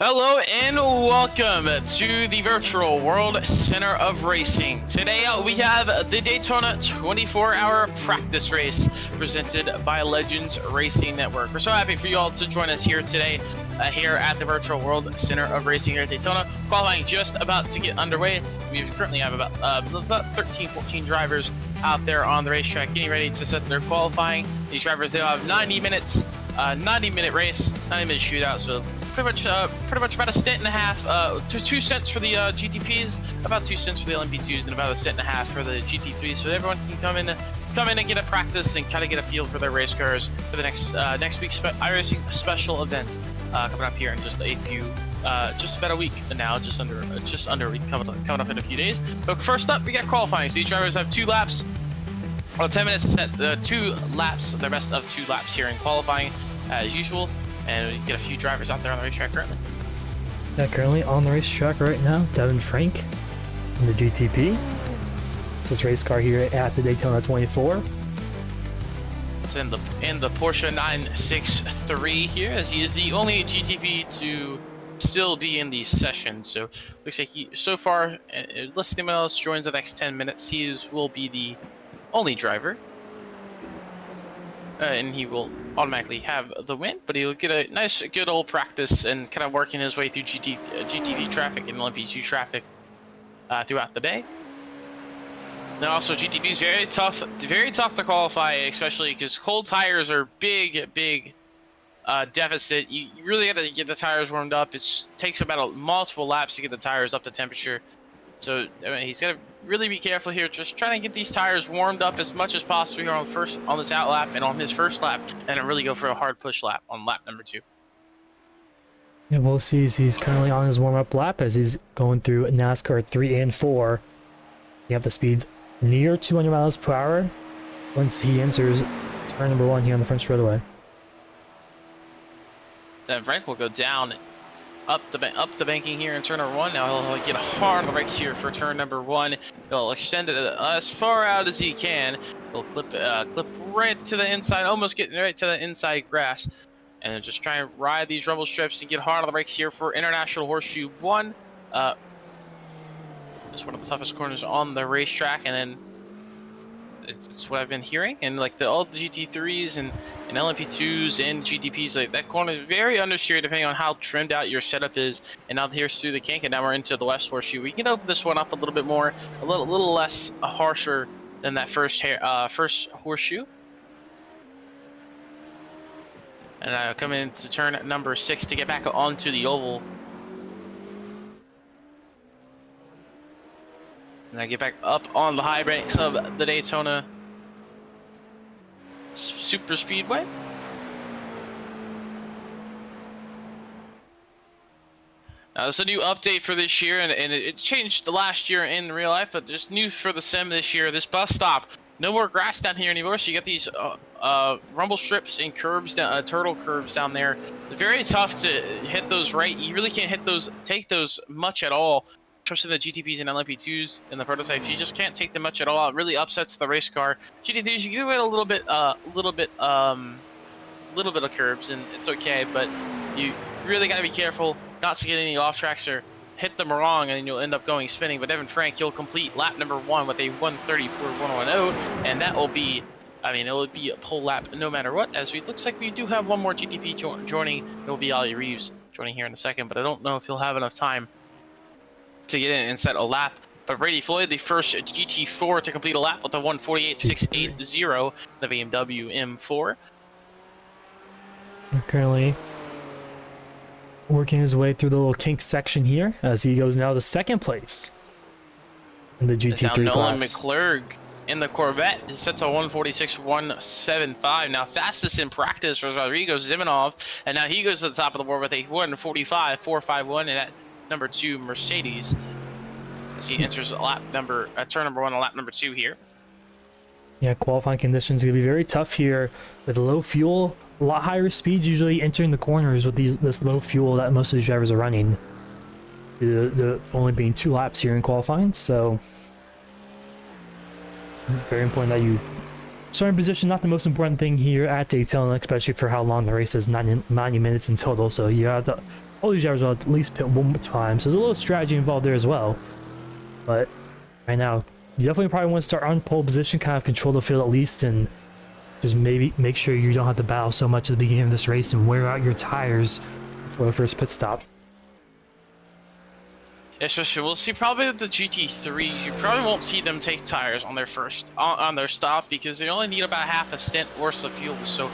Hello and welcome to the Virtual World Center of Racing. Today we have the Daytona 24-hour practice race presented by Legends Racing Network. We're so happy for you all to join us here today here at the Virtual World Center of Racing here at Daytona. Qualifying just about to get underway. We currently have about 13-14 drivers out there on the racetrack getting ready to set their qualifying. These drivers, they'll have 90 minutes, 90-minute race, 90-minute shootout, so pretty much about a stint and a half, to 2 cents for the GTPs, about 2 cents for the LMP2s, and about a cent and a half for the GT3s. So everyone can come in and get a practice and kind of get a feel for their race cars for the next week's iRacing special event coming up here in just a few, just about a week now, just under a week coming up in a few days. But first up, we got qualifying. So these drivers have 2 laps. Well, 10 minutes to set 2 laps, the best of 2 laps here in qualifying as usual. And we get a few drivers out there on the racetrack currently. Yeah, currently on the racetrack right now, Devin Frank in the GTP. It's his race car here at the Daytona 24. It's in the Porsche 963 here, as he is the only GTP to still be in the session. So looks like he, so far, unless anyone else joins the next 10 minutes, will be the only driver. And he will automatically have the win, but he'll get a nice, good old practice and kind of working his way through GTV traffic and LMP2 traffic throughout the day. Then also GTP is very tough to qualify, especially because cold tires are big deficit. You really got to get the tires warmed up. It takes about multiple laps to get the tires up to temperature. So I mean, he's got to really be careful here, just trying to get these tires warmed up as much as possible here on this out lap and on his first lap, and then really go for a hard push lap on lap number 2. Yeah, we'll see. He's currently on his warm-up lap as he's going through NASCAR 3 and 4. You have the speeds near 200 miles per hour once he enters turn number 1 here on the front straightaway. Then Frank will go down up the banking here in turn number 1. Now he'll get hard on the brakes here for turn number 1. He'll extend it as far out as he can. He'll clip right to the inside, almost getting right to the inside grass, and then just try and ride these rumble strips and get hard on the brakes here for International Horseshoe 1. It's one of the toughest corners on the racetrack, and then it's what I've been hearing, and like all the GT3s and LMP2s and GTPs, like that corner is very understeer depending on how trimmed out your setup is. And now here's through the kink, and now we're into the West Horseshoe. We can open this one up a little bit more, a little less harsher than that first horseshoe. And coming into turn number 6 to get back onto the oval. And I get back up on the high banks of the Daytona Super Speedway. Now this is a new update for this year, and it changed the last year in real life, but just new for the sim this year. This bus stop, no more grass down here anymore, so you got these rumble strips and curbs, turtle curves down there. It's very tough to hit those right. You really can't take those much at all. Especially the GTPs and LMP2s and the prototypes, you just can't take them much at all. It really upsets the race car. GT3s, you can do it a little bit of curbs, and it's okay. But you really got to be careful not to get any off tracks or hit them wrong, and then you'll end up going spinning. But Devin Frank, you'll complete lap number 1 with a 1:34.110, and that will be, I mean, it will be a pole lap no matter what. As it looks like we do have one more GTP joining. It will be Ali Reeves joining here in a second, but I don't know if he'll have enough time to get in and set a lap. But Brady Floyd, the first GT4 to complete a lap with a 1:48.680, the BMW M4. Currently working his way through the little kink section here as he goes now to 2nd place in the GT3 now Nolan class. McClurg in the Corvette. He sets a 1:46.175. Now fastest in practice was Rodrigo Zimanov, and now he goes to the top of the board with a 1:45.451 in that number 2 Mercedes as he enters turn number 1 on lap number 2 here. Yeah, qualifying conditions are going to be very tough here with low fuel, a lot higher speeds usually entering the corners with this low fuel that most of these drivers are running. The only being 2 laps here in qualifying, so very important that you start in position. Not the most important thing here at Daytona, especially for how long the race is, 90 minutes in total, so you have to all these drivers will at least pit one more time, so there's a little strategy involved there as well. But right now, you definitely probably want to start on pole position, kind of control the field at least, and just maybe make sure you don't have to battle so much at the beginning of this race and wear out your tires before the first pit stop. Especially, we'll see probably the GT3. You probably won't see them take tires on their first on their stop because they only need about half a stint worth of fuel. So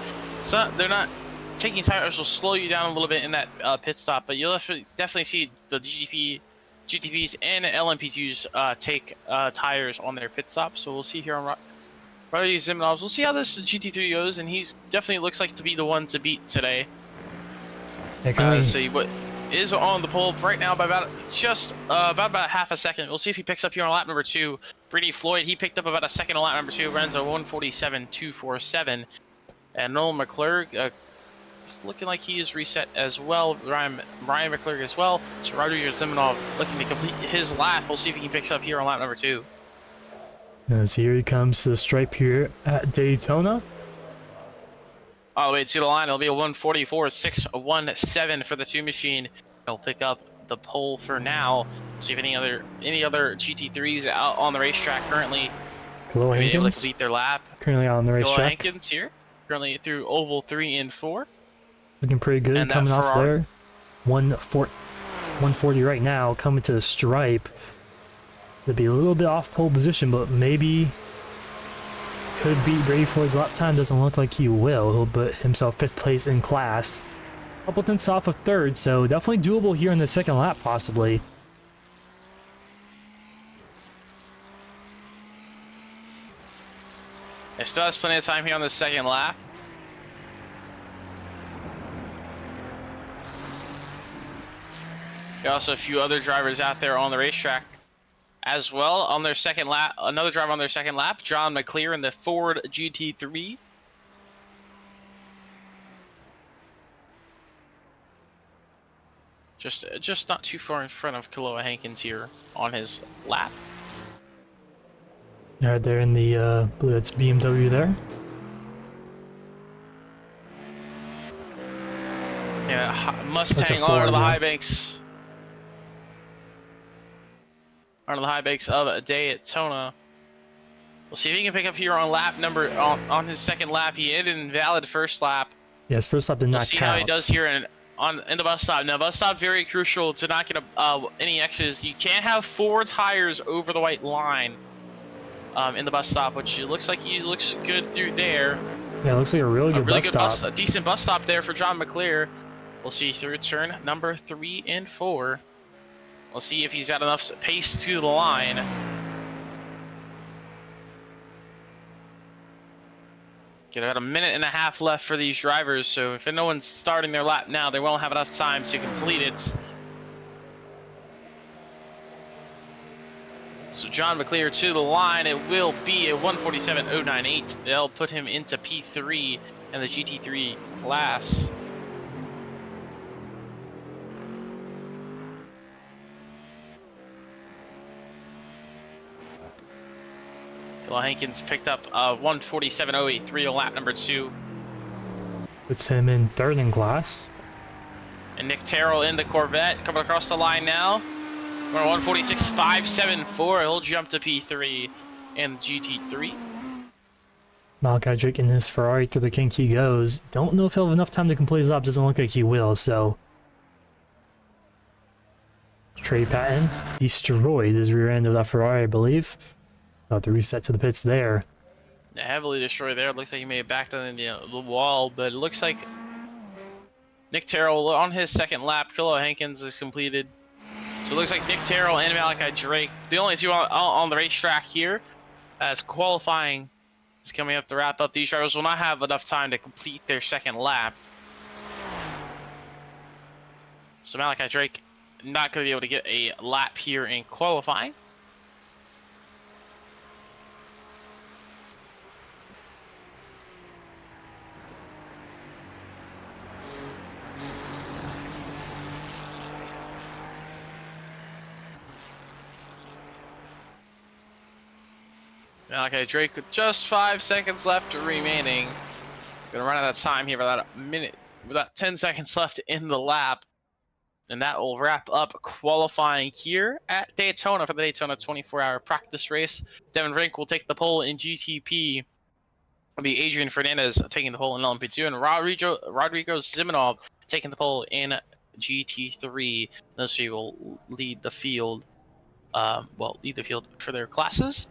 they're not taking tires will slow you down a little bit in that pit stop. But you'll definitely see the GTPs and LMP2s take tires on their pit stop. So we'll see here on Roddy Zimnovs. We'll see how this GT3 goes, and he's definitely looks like to be the one to beat today. See what is on the pole right now by about half a second. We'll see if he picks up here on lap number 2. Brady Floyd, he picked up about a second on lap number 2. Runs a 1:47.247, and Noel McClurg, it's looking like he is reset as well. Ryan McClurg as well. So Rodrigo Zimonov looking to complete his lap. We'll see if he picks up here on lap number 2. As here he comes to the stripe here at Daytona. All the way to the line, it'll be a 1:44.617 for the 2 machine. He'll pick up the pole for now. See if any other GT3s out on the racetrack currently Kilo be able to Hankins complete their lap. currently on the Kilo racetrack. Hankins here, currently through oval 3 and 4. Looking pretty good And coming off Ferrari. there. 140 right now, coming to the stripe. It'd be a little bit off pole position, but maybe could beat Brady Floyd's lap time. Doesn't look like he will. He'll put himself 5th place in class. Couple tenths off of 3rd, so definitely doable here in the 2nd lap, possibly. He still has plenty of time here on the 2nd lap. There are also a few other drivers out there on the racetrack as well on their 2nd lap. Another driver on their 2nd lap, John McClear in the Ford GT3. Just not too far in front of Kaloa Hankins here on his lap. Right there in the, I believe it's BMW there. Yeah, That's a Mustang Ford, onto the yeah. high banks. Onto the high banks of Daytona. We'll see if he can pick up here on lap number on his 2nd lap. He had an invalid 1st lap. Yes, first lap did We'll not see count. how he does here in the bus stop. Now, bus stop very crucial to not get any X's. You can't have 4 tires over the white line in the bus stop, which it looks like he looks good through there. Yeah, it looks like a really good bus stop. A decent bus stop there for John McClear. We'll see through turn number 3 and 4. We'll see if he's got enough pace to the line. Get about a minute and a half left for these drivers, so if no one's starting their lap now, they won't have enough time to complete it. So John McClear to the line. It will be a 1:47.098. They'll put him into P3 in the GT3 class. Kilo Hankins picked up 1:47.083 on lap number 2. Puts him in 3rd in class. And Nick Terrell in the Corvette coming across the line now. We're 1:46.574. He'll jump to P3 in the GT3. Malachi Drake in his Ferrari through the kink he goes. Don't know if he'll have enough time to complete his lap. Doesn't look like he will, so. Trey Patton destroyed his rear end of that Ferrari, I believe. I'll have to reset to the pits there. Yeah, heavily destroyed there. It looks like he may have backed on the wall, but it looks like Nick Terrell on his 2nd lap. Kilo Hankins is completed. So it looks like Nick Terrell and Malachi Drake, the only 2 on the racetrack here, as qualifying is coming up to wrap up. These drivers will not have enough time to complete their 2nd lap. So Malachi Drake not going to be able to get a lap here in qualifying. Malachi Drake with just 5 seconds left remaining. Gonna run out of time here for about a minute, with about 10 seconds left in the lap. And that will wrap up qualifying here at Daytona for the Daytona 24-hour practice race. Devin Rink will take the pole in GTP. It'll be Adrian Fernandez taking the pole in LMP2, and Rodrigo Ziminov taking the pole in GT3. Those three will lead the field. Lead the field for their classes.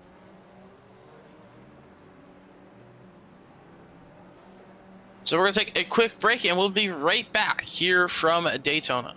So we're going to take a quick break, and we'll be right back here from Daytona.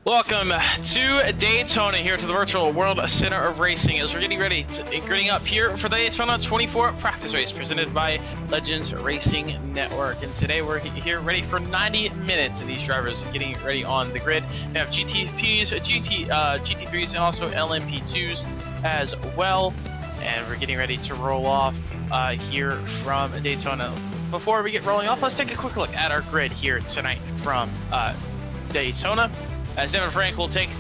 Welcome to Daytona, here to the Virtual World Center of Racing, as we're getting ready to getting up here for the Daytona 24 practice race presented by Legends Racing Network. And today we're here ready for 90 minutes, and these drivers are getting ready on the grid. We have GTPs, GT3s, and also LMP2s as well. And we're getting ready to roll off here from Daytona. Before we get rolling off, let's take a quick look at our grid here tonight from Daytona. As Devin Frank will take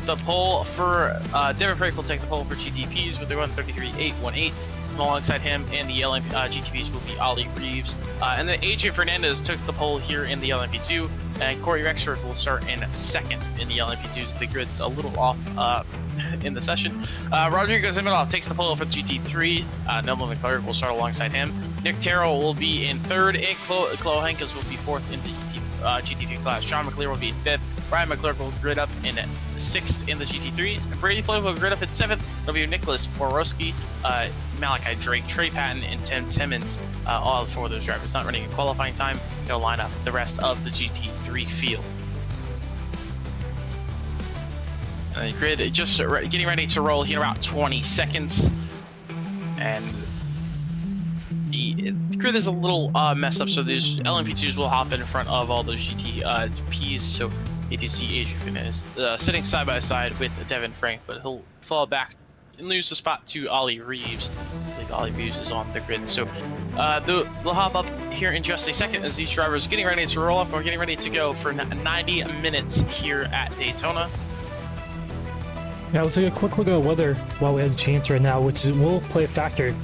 the pole for GTPs with the 133.818. Alongside him in the GTPs will be Ali Reeves, and then Adrian Fernandez took the pole here in the LMP2, and Corey Rexford will start in second in the LMP2s. The grid's a little off in the session. Rodrigo Ziminov takes the pole for the GT3. Nolan McClurg will start alongside him. Nick Terrell will be in third, and Chloe Henkes will be fourth in the GT3 class. Sean McLear will be in fifth. Brian McClurg will grid up in sixth in the GT3s. Brady Floyd will grid up in seventh. It'll be Nicholas Borowski, Malachi Drake, Trey Patton, and Tim Timmons. All four of those drivers not running in qualifying time. They'll line up the rest of the GT3 field. And the grid just getting ready to roll here in about 20 seconds. And the grid is a little messed up, so these LMP2s will hop in front of all those GTPs. So you do see Adrian Fernandez sitting side by side with Devin Frank, but he'll fall back and lose the spot to Ali Reeves. I believe Ali Reeves is on the grid. So they'll hop up here in just a second as these drivers are getting ready to roll off. We're getting ready to go for 90 minutes here at Daytona. Yeah, we'll take a quick look at weather while we have a chance right now, which will play a factor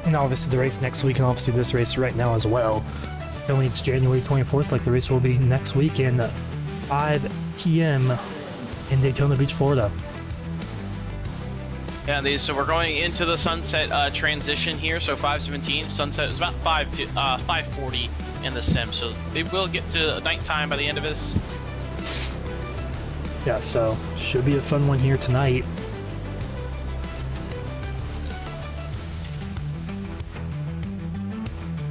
in obviously the race next week and obviously this race right now as well. Only it's January 24th, like the race will be next week in 5 p.m. in Daytona Beach, Florida. Yeah, so we're going into the sunset transition here. So 5:17 sunset is about 5:40 in the sim. So they will get to nighttime by the end of this. Yeah, so should be a fun one here tonight.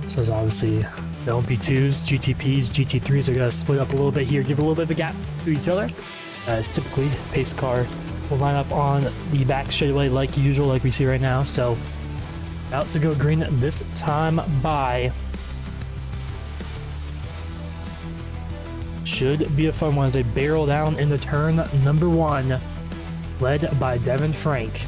So there's obviously the LMP2s, GTPs, GT3s are going to split up a little bit here, give a little bit of a gap to each other. As typically, pace car will line up on the back straightaway like usual, like we see right now. So about to go green this time by. Should be a fun one as they barrel down into turn number 1, led by Devin Frank.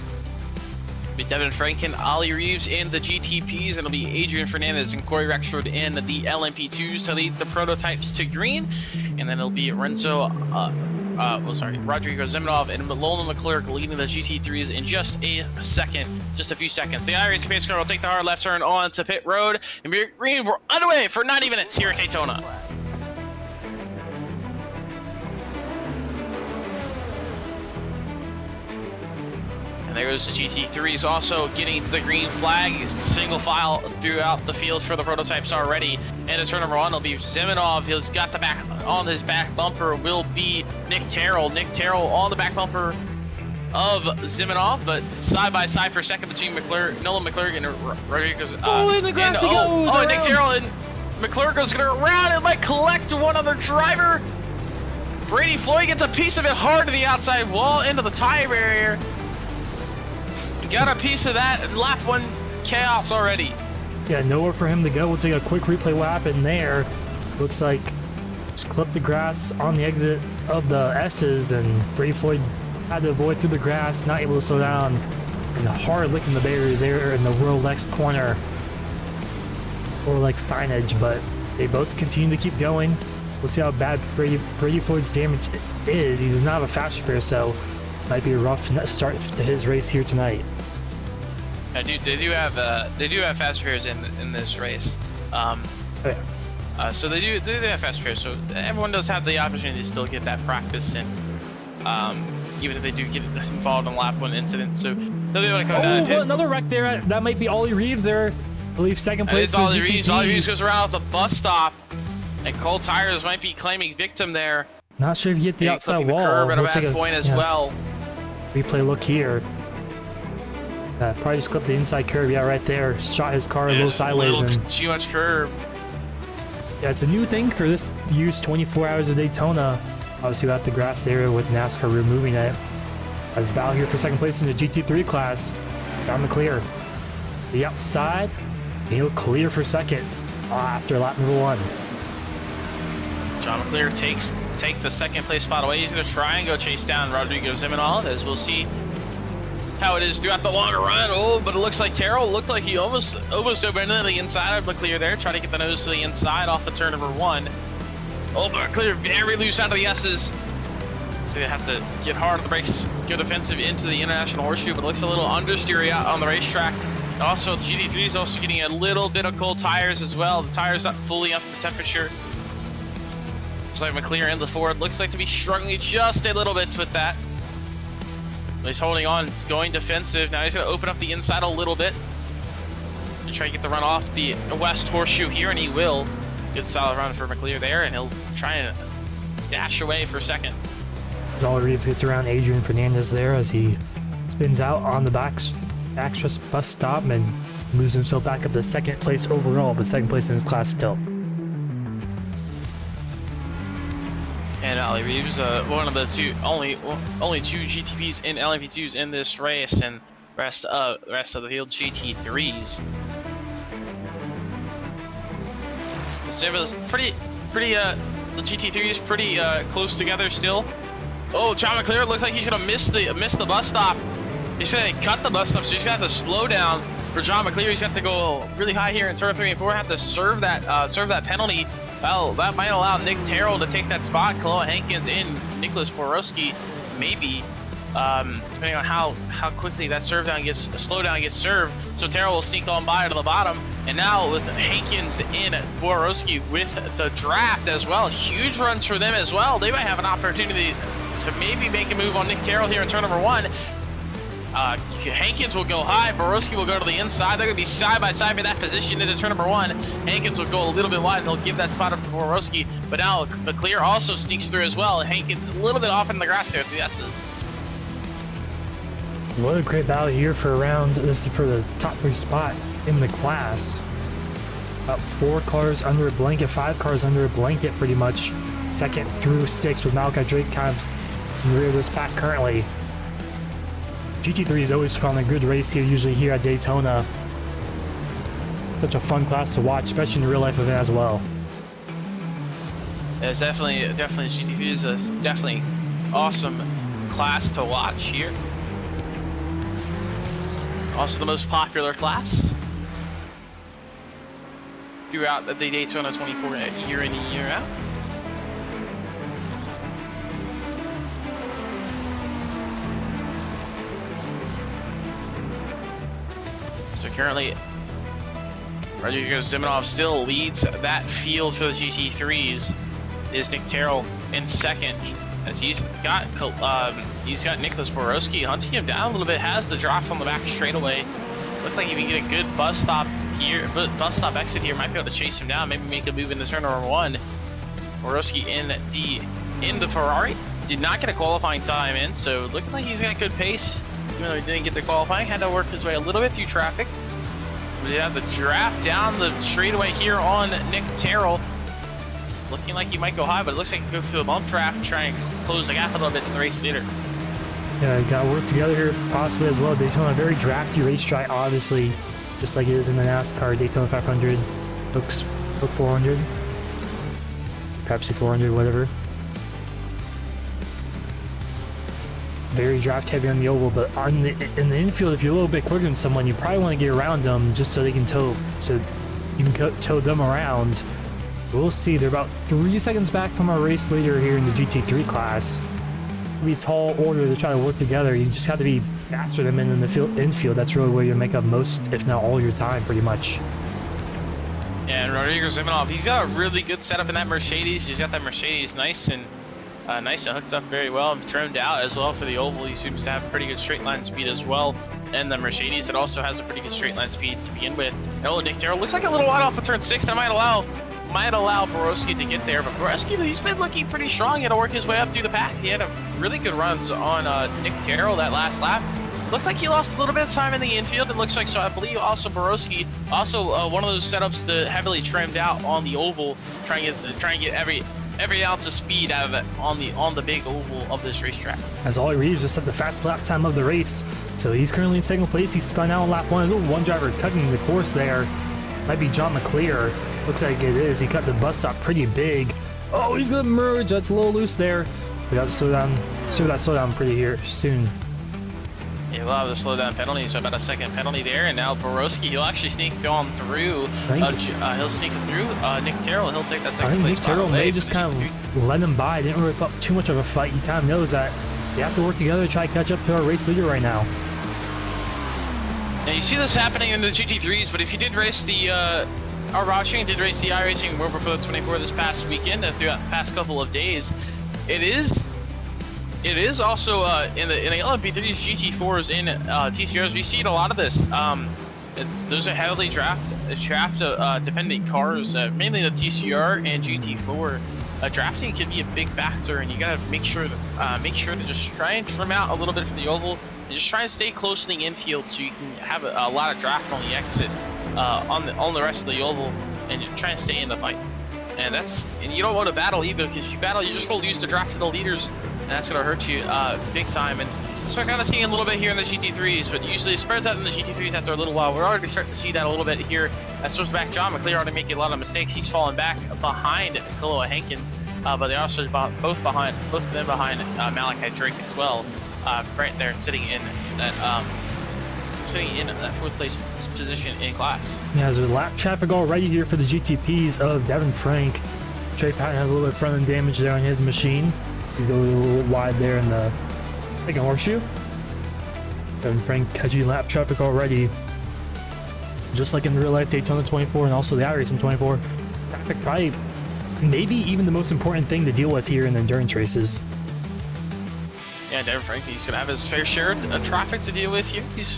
It'll be Devin Frank and Ali Reeves in the GTPs, and it'll be Adrian Fernandez and Corey Rexford in the LMP2s to lead the prototypes to green, and then it'll be Rodrigo Ziminov and Lola McClurg leading the GT3s in just a few seconds. The iRacing pace car will take the hard left turn on to pit road, and we're green. We're underway for 90 minutes here at Daytona. And there goes the GT3s also getting the green flag, single file throughout the field for the prototypes already. And it's turn number 1 will be Ziminov. He's got the back on his back bumper will be Nick Terrell. Nick Terrell on the back bumper of Ziminov, but side by side for a second between Nolan McClurg and Rodriguez. In the grass he goes! Nick Terrell and McClurg is going to round and collect one other driver. Brady Floyd gets a piece of it hard to the outside wall into the tire barrier. Got a piece of that, and lap 1 chaos already. Yeah, nowhere for him to go. We'll take a quick replay lap in there. Looks like just clipped the grass on the exit of the S's, and Brady Floyd had to avoid through the grass, not able to slow down, and hard licking the barriers there in the Rolex corner. Rolex signage, but they both continue to keep going. We'll see how bad Brady Floyd's damage is. He does not have a fast repair, so might be a rough start to his race here tonight. Yeah, dude, they do have fast repairs in this race. So they do have fast repairs. So everyone does have the opportunity to still get that practice in, even if they do get involved in lap 1 incident. So they'll be able to come down and hit. Another wreck there. That might be Ollie Reeves there. I believe second place. It's Ollie Reeves. Ollie Reeves goes around the bus stop, and Cole Tires might be claiming victim there. Not sure if you hit the outside wall. Curb at a bad point as well. Replay look here. Probably just clipped the inside curve. Yeah, right there. Shot his car a little sideways. And too much curb. Yeah, it's a new thing for this year's 24 Hours of Daytona. Obviously, without the grass area with NASCAR removing it. As battle here for second place in the GT3 class. Down the clear. The outside. He'll clear for second after lap number 1. John McClear take the second place spot away. He's going to try and go chase down Rodrigo Ziminov, as we'll see how it is throughout the longer run. Oh, but it looks like Terrell looked like he almost opened into the inside of McClear there, trying to get the nose to the inside off the turn number 1. Oh, but McClear very loose out of the S's. So they have to get hard on the brakes, go defensive into the International Horseshoe, but it looks a little understeery out on the racetrack. Also, the GT3 is also getting a little bit of cold tires as well. The tire's not fully up to temperature. So McClear in the Ford looks like to be struggling just a little bit with that. But he's holding on, he's going defensive. Now he's going to open up the inside a little bit to try to get the run off the West Horseshoe here, and he will. Good solid run for McClear there, and he'll try and dash away for second. Zal Reeves gets around Adrian Fernandez there as he spins out on the back bus stop and moves himself back up to second place overall, but second place in his class still. And Ali Reeves, one of the only two GTPs in LMP2s in this race, and rest of the field GT3s. So it was pretty the GT3s pretty close together still. Oh, John McClear looks like he's gonna miss the bus stop. He's gonna cut the bus stop, so he's gonna have to slow down for John McClear. He's got to go really high here in turn 3 and 4. Have to serve that penalty. Well, that might allow Nick Terrell to take that spot. Kaloa Hankins in, Nicholas Borowski, maybe, depending on how quickly that slowdown gets served. So Terrell will sneak on by to the bottom. And now with Hankins in, Borowski with the draft as well. Huge runs for them as well. They might have an opportunity to maybe make a move on Nick Terrell here in turn number 1. Hankins will go high, Borowski will go to the inside. They're going to be side by side in that position into turn number 1. Hankins will go a little bit wide and he'll give that spot up to Borowski. But now McClear also sneaks through as well. Hankins a little bit off in the grass there at the S's. What a great battle here for this is for the top 3 spot in the class. About 4 cars under a blanket, 5 cars under a blanket pretty much. 2nd through 6th with Malachi Drake kind of in the rear of this pack currently. GT3 is always fun, a good race here, usually here at Daytona. Such a fun class to watch, especially in the real life event as well. Yeah, it's definitely GT3 is a definitely awesome class to watch here. Also the most popular class throughout the Daytona 24 year in and year out. So currently, Rodrigo Ziminov still leads that field for the GT3s. Is Nick Terrell in second, as he's got Nicholas Borowski hunting him down a little bit. Has the drop on the back straightaway. Looks like if you get a good bus stop exit here, might be able to chase him down. Maybe make a move in the turn number 1. Borowski in the Ferrari did not get a qualifying time in, so looking like he's got good pace. Even though he didn't get the qualifying, had to work his way a little bit through traffic. We have the draft down the straightaway here on Nick Terrell. It's looking like he might go high, but it looks like he can go through the bump draft and try and close the gap a little bit to the race leader. Yeah, got to work together here possibly as well. Daytona, a very drafty racetrack, obviously, just like it is in the NASCAR. Daytona 500, Coke 400, Pepsi 400, whatever. Very draft heavy on the oval, but in the infield, if you're a little bit quicker than someone, you probably want to get around them just so they can tow them around. We'll see. They're about 3 seconds back from our race leader here in the GT3 class. It'll be a tall order to try to work together. You just have to be faster than them in the infield. That's really where you make up most, if not all, your time, pretty much. Yeah, and Rodrigo Ziminov, he's got a really good setup in that Mercedes. He's got that Mercedes nice and hooked up very well and trimmed out as well for the oval. He seems to have pretty good straight line speed as well. And the Mercedes, it also has a pretty good straight line speed to begin with. Oh, Nick Terrell looks like a little wide off of turn 6. That might allow Borowski to get there, but Borowski, he's been looking pretty strong. He had to work his way up through the pack. He had a really good runs on Nick Terrell that last lap. Looked like he lost a little bit of time in the infield. It looks like, so I believe also Borowski, also one of those setups that heavily trimmed out on the oval, trying to get every ounce of speed out of it on the big oval of this racetrack. As Ollie Reeves just set the fast lap time of the race, so he's currently in second place. He spun out on lap 1. There's one driver cutting the course there. Might be John McClear. Looks like it is. He cut the bus stop pretty big. Oh, he's gonna merge. That's a little loose there. We got to slow down. Slow down pretty here soon. Yeah, we'll have the slowdown penalty, so about a second penalty there, and now Borowski, he'll actually sneak on through. He'll sneak through Nick Terrell. He'll take that second place. I think Nick Terrell may just kind of let him by. Didn't really put up too much of a fight. He kind of knows that they have to work together to try to catch up to our race leader right now. Now you see this happening in the GT3s, but if you did race the our Racing did race the iRacing World Before the 24 this past weekend, throughout the past couple of days, it is also in the LMP3s, GT4s, in TCRs. We see a lot of this. Those are heavily draft dependent cars, mainly the TCR and GT4. Drafting can be a big factor, and you gotta make sure to just try and trim out a little bit from the oval, and just try and stay close to the infield so you can have a lot of draft on the exit, on the rest of the oval, and you try and stay in the fight. And you don't want to battle either, because if you battle, you just will lose the draft to the leaders, and that's gonna hurt you big time. And that's what we're kind of seeing a little bit here in the GT3s, but usually it spreads out in the GT3s after a little while. We're already starting to see that a little bit here. That's just back. John McClear already making a lot of mistakes. He's falling back behind Koloa Hankins, but they're also both of them behind Malachi Drake as well. Right there, sitting in that fourth place position in class. Yeah, there's a lap traffic already here for the GTPs of Devin Frank. Trey Patton has a little bit of front end damage there on his machine. He's going a little wide there in the second horseshoe. Devin Frank catching lap traffic already. Just like in real life Daytona 24 and also the iRacing 24. Traffic probably maybe even the most important thing to deal with here in the endurance races. Yeah, Devin Frank, he's going to have his fair share of traffic to deal with here. He's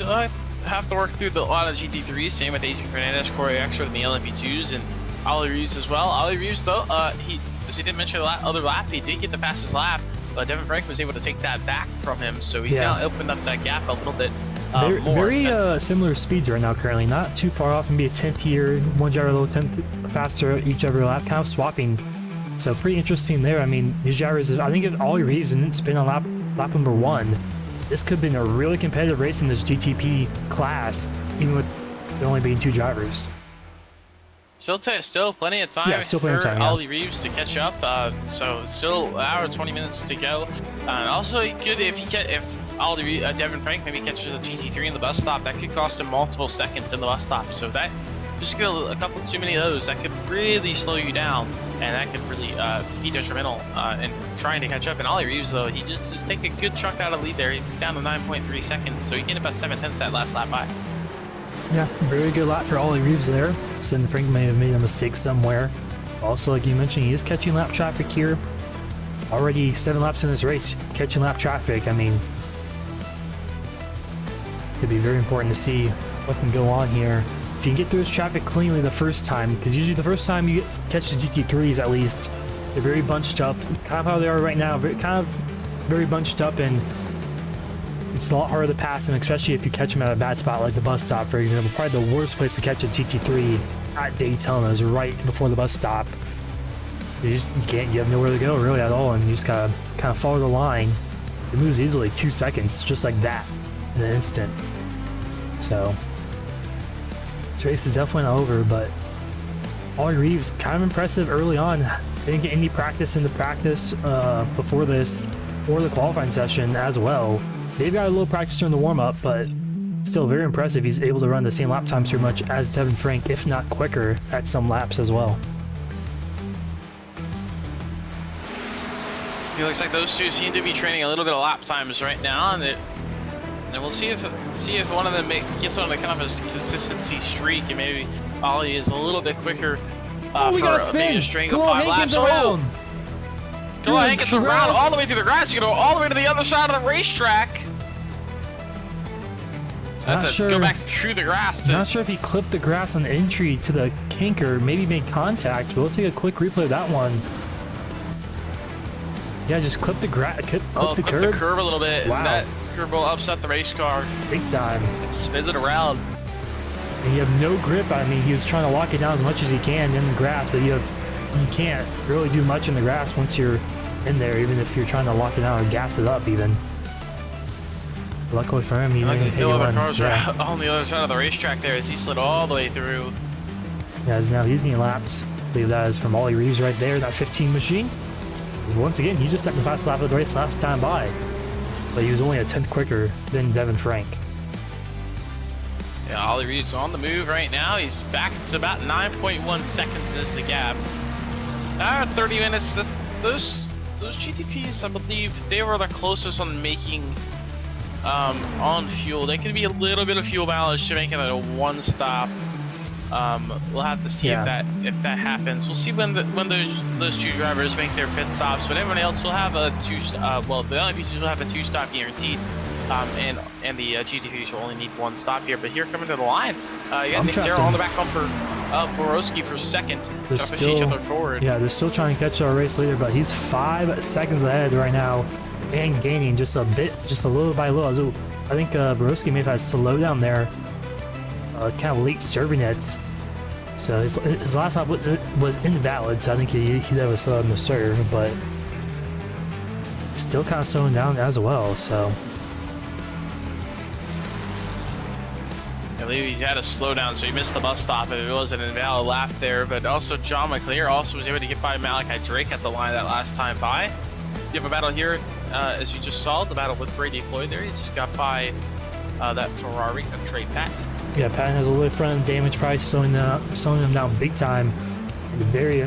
have to work through a lot of GT3s, same with Adrian Fernandez, Corey Extra, and the LMP2s, and Ollie Reeves as well. Ollie Reeves, though, as he didn't mention the other lap, he did get the fastest lap, but Devin Frank was able to take that back from him, so he's now opened up that gap a little bit more. Very similar speeds right now currently, not too far off, and be a 10th here, one driver a little 10th faster each every lap, kind of swapping. So pretty interesting there. I mean, these drivers, I think if Ollie Reeves didn't spin on lap number 1, this could have been a really competitive race in this GTP class, even with there only being 2 drivers. Still plenty of time for Ollie Reeves to catch up. So still an hour and 20 minutes to go. And also, it could if Devin Frank maybe catches a GT3 in the bus stop, that could cost him multiple seconds in the bus stop. So that just get a couple too many of those, that could really slow you down, and that could really be detrimental in trying to catch up. And Ollie Reeves, though, he just take a good chunk out of the lead there. He's down to 9.3 seconds, so he ended up 7/10 that last lap by. Yeah, very good lap for Ollie Reeves there. Sid Frank may have made a mistake somewhere. Also, like you mentioned, he is catching lap traffic here. Already 7 laps in this race, catching lap traffic. I mean, it's going to be very important to see what can go on here. If you can get through this traffic cleanly the first time, because usually the first time you catch the GT3s at least, they're very bunched up, kind of how they are right now, very bunched up, and it's a lot harder to pass them, especially if you catch them at a bad spot like the bus stop, for example. Probably the worst place to catch a GT3 at Daytona is right before the bus stop. You have nowhere to go really at all, and you just gotta kind of follow the line. It moves easily 2 seconds, just like that, in an instant. So this race is definitely not over, but Ollie Reeves, kind of impressive early on. Didn't get any practice in the practice before this or the qualifying session as well. They've got a little practice during the warm-up, but still very impressive. He's able to run the same lap times pretty much as Devin Frank, if not quicker, at some laps as well. It looks like those two seem to be training a little bit of lap times right now, and we'll see if one of them gets on a kind of a consistency streak, and maybe Ollie is a little bit quicker for maybe a string of 5 laps. Oh! Koloa Hankins around all the way through the grass. You go all the way to the other side of the racetrack. Go back through the grass. Not sure if he clipped the grass on the entry to the kinker, maybe made contact, but we'll take a quick replay of that one. Yeah, just clip the curb. The curb a little bit. Wow. And that curb will upset the race car. Big time. It spins it around. And you have no grip. I mean, he was trying to lock it down as much as he can in the grass, but you have you can't really do much in the grass once you're in there, even if you're trying to lock it out or gas it up even. Luckily for him, he didn't hit the other anyone. cars are on the other side of the racetrack there as he slid all the way through. Yeah, as now he's getting laps. I believe that is from Ollie Reeves right there, that 15 machine. Once again, he just set the fast lap of the race last time by, but he was only a 10th quicker than Devin Frank. Yeah, Ollie Reeves on the move right now. He's back to about 9.1 seconds is the gap. 30 minutes. Those GTPs, I believe, they were the closest on making on fuel. They could be a little bit of fuel mileage to make it a one stop. We'll have to see if that happens. We'll see when those two drivers make their pit stops, but everyone else will have a well, the LMPs will have a 2-stop guaranteed, and the GTPs will only need 1 stop here. But here coming to the line, you got Nick Terrell on the back bumper, Borowski for second, trying to push each other forward. Yeah, they're still trying to catch our race leader, but he's 5 seconds ahead right now, and gaining just a little by little. I think Borowski may have had a slowdown there. Kind of late serving it, so his last lap was invalid, so I think he was slow on the serve, but still kind of slowing down as well. So I believe he had a slowdown, so he missed the bus stop, and it was an invalid lap there. But also John McClear also was able to get by Malachi Drake at the line that last time by. You have a battle here, as you just saw, the battle with Brady Floyd there. He just got by that Ferrari of Trey Patton. Yeah, Patton has a little front end damage, probably slowing them down big time. A very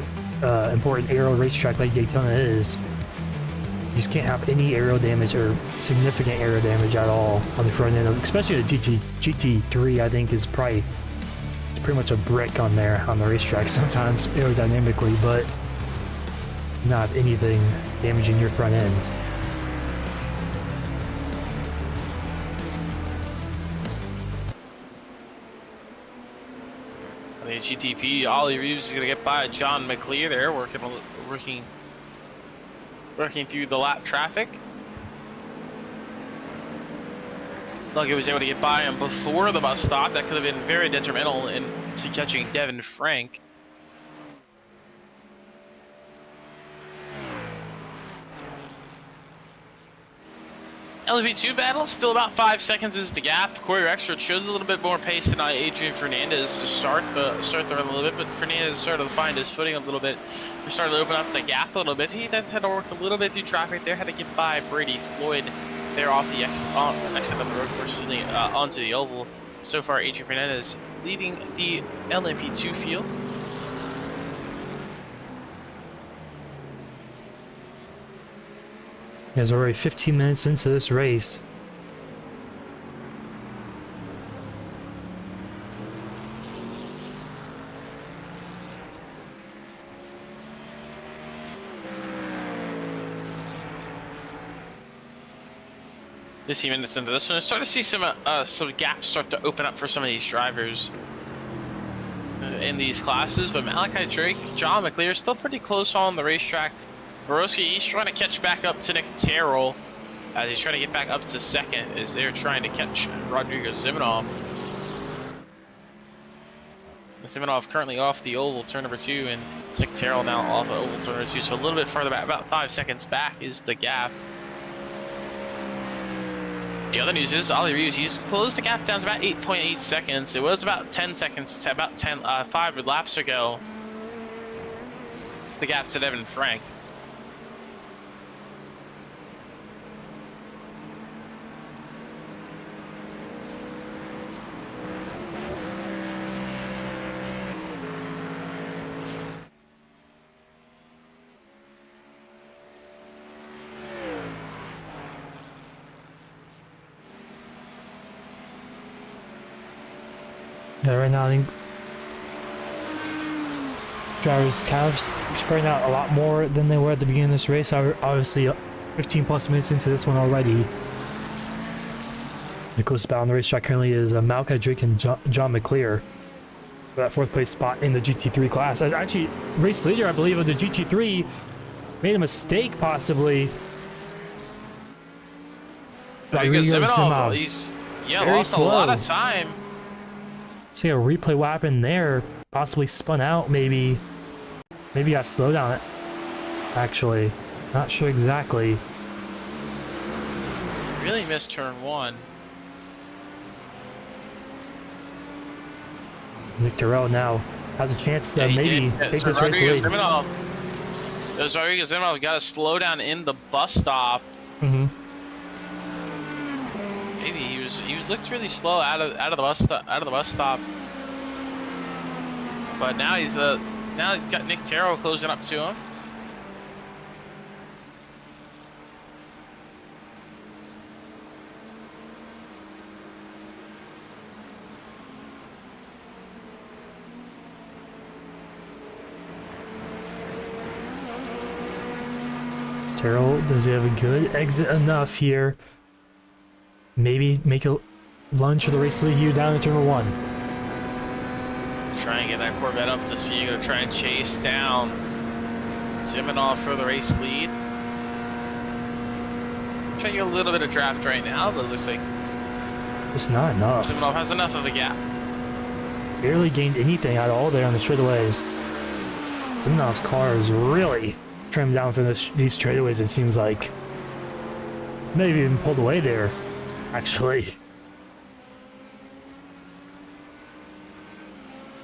important aero racetrack like Daytona is. You just can't have any aero damage or significant aero damage at all on the front end, especially the GT3. I think is pretty much a brick on there on the racetrack sometimes aerodynamically, but not anything damaging your front end. The GTP, Ollie Reeves is going to get by John McClear there, working through the lap traffic. Lucky was able to get by him before the bus stop. That could have been very detrimental to catching Devin Frank. LMP2 battle, still about 5 seconds is the gap. Corey Rexford shows a little bit more pace than Adrian Fernandez to start the run a little bit, but Fernandez started to find his footing a little bit. He started to open up the gap a little bit. He then had to work a little bit through traffic there, had to get by Brady Floyd there off the exit of the road course onto the oval. So far, Adrian Fernandez leading the LMP2 field. Guys, we're already 15 minutes into this race. This minutes into this one, I start to see some gaps start to open up for some of these drivers in these classes. But Malachi Drake, John McClear still pretty close on the racetrack. Borowski, he's trying to catch back up to Nick Terrell as he's trying to get back up to second as they're trying to catch Rodrigo Zimanov. Zimanov currently off the oval, turn number 2, and Nick Terrell now off the oval, turn number 2. So a little bit farther back, about 5 seconds back is the gap. The other news is Ollie Reeves, he's closed the gap down to about 8.8 seconds. It was about 10 seconds to about 5 laps ago. The gap to Devin Frank. Yeah, right now I think drivers have spreading out a lot more than they were at the beginning of this race. Obviously, 15 plus minutes into this one already. The closest battle on the racetrack currently is Malachi Drake and John McClear for that 4th place spot in the GT3 class. Actually, race leader, I believe, of the GT3 made a mistake possibly. Rodrigo Zimanov, he's lost a lot of time. See a replay what happened there, possibly spun out maybe. Maybe I slow down it. Actually, not sure exactly. Really missed turn 1. Nick Terrell now has a chance to Yeah, he maybe did. take So this race lead. Rodriguez Zimonov got to slow down in the bus stop. Mm-hmm. Maybe he was looked really slow out of the bus stop. But now he's got Nick Terrell closing up to him. Terrell, does he have a good exit enough here? Maybe make a lunge for the race lead here down to turn 1. Try and get that Corvette up to speed. Gonna try and chase down Zimonov for the race lead. Trying to get a little bit of draft right now, but it looks like Just not enough. Zimonov has enough of a gap. Barely gained anything at all there on the straightaways. Zimonov's car is really trimmed down for these straightaways, it seems like. Maybe even pulled away there, actually.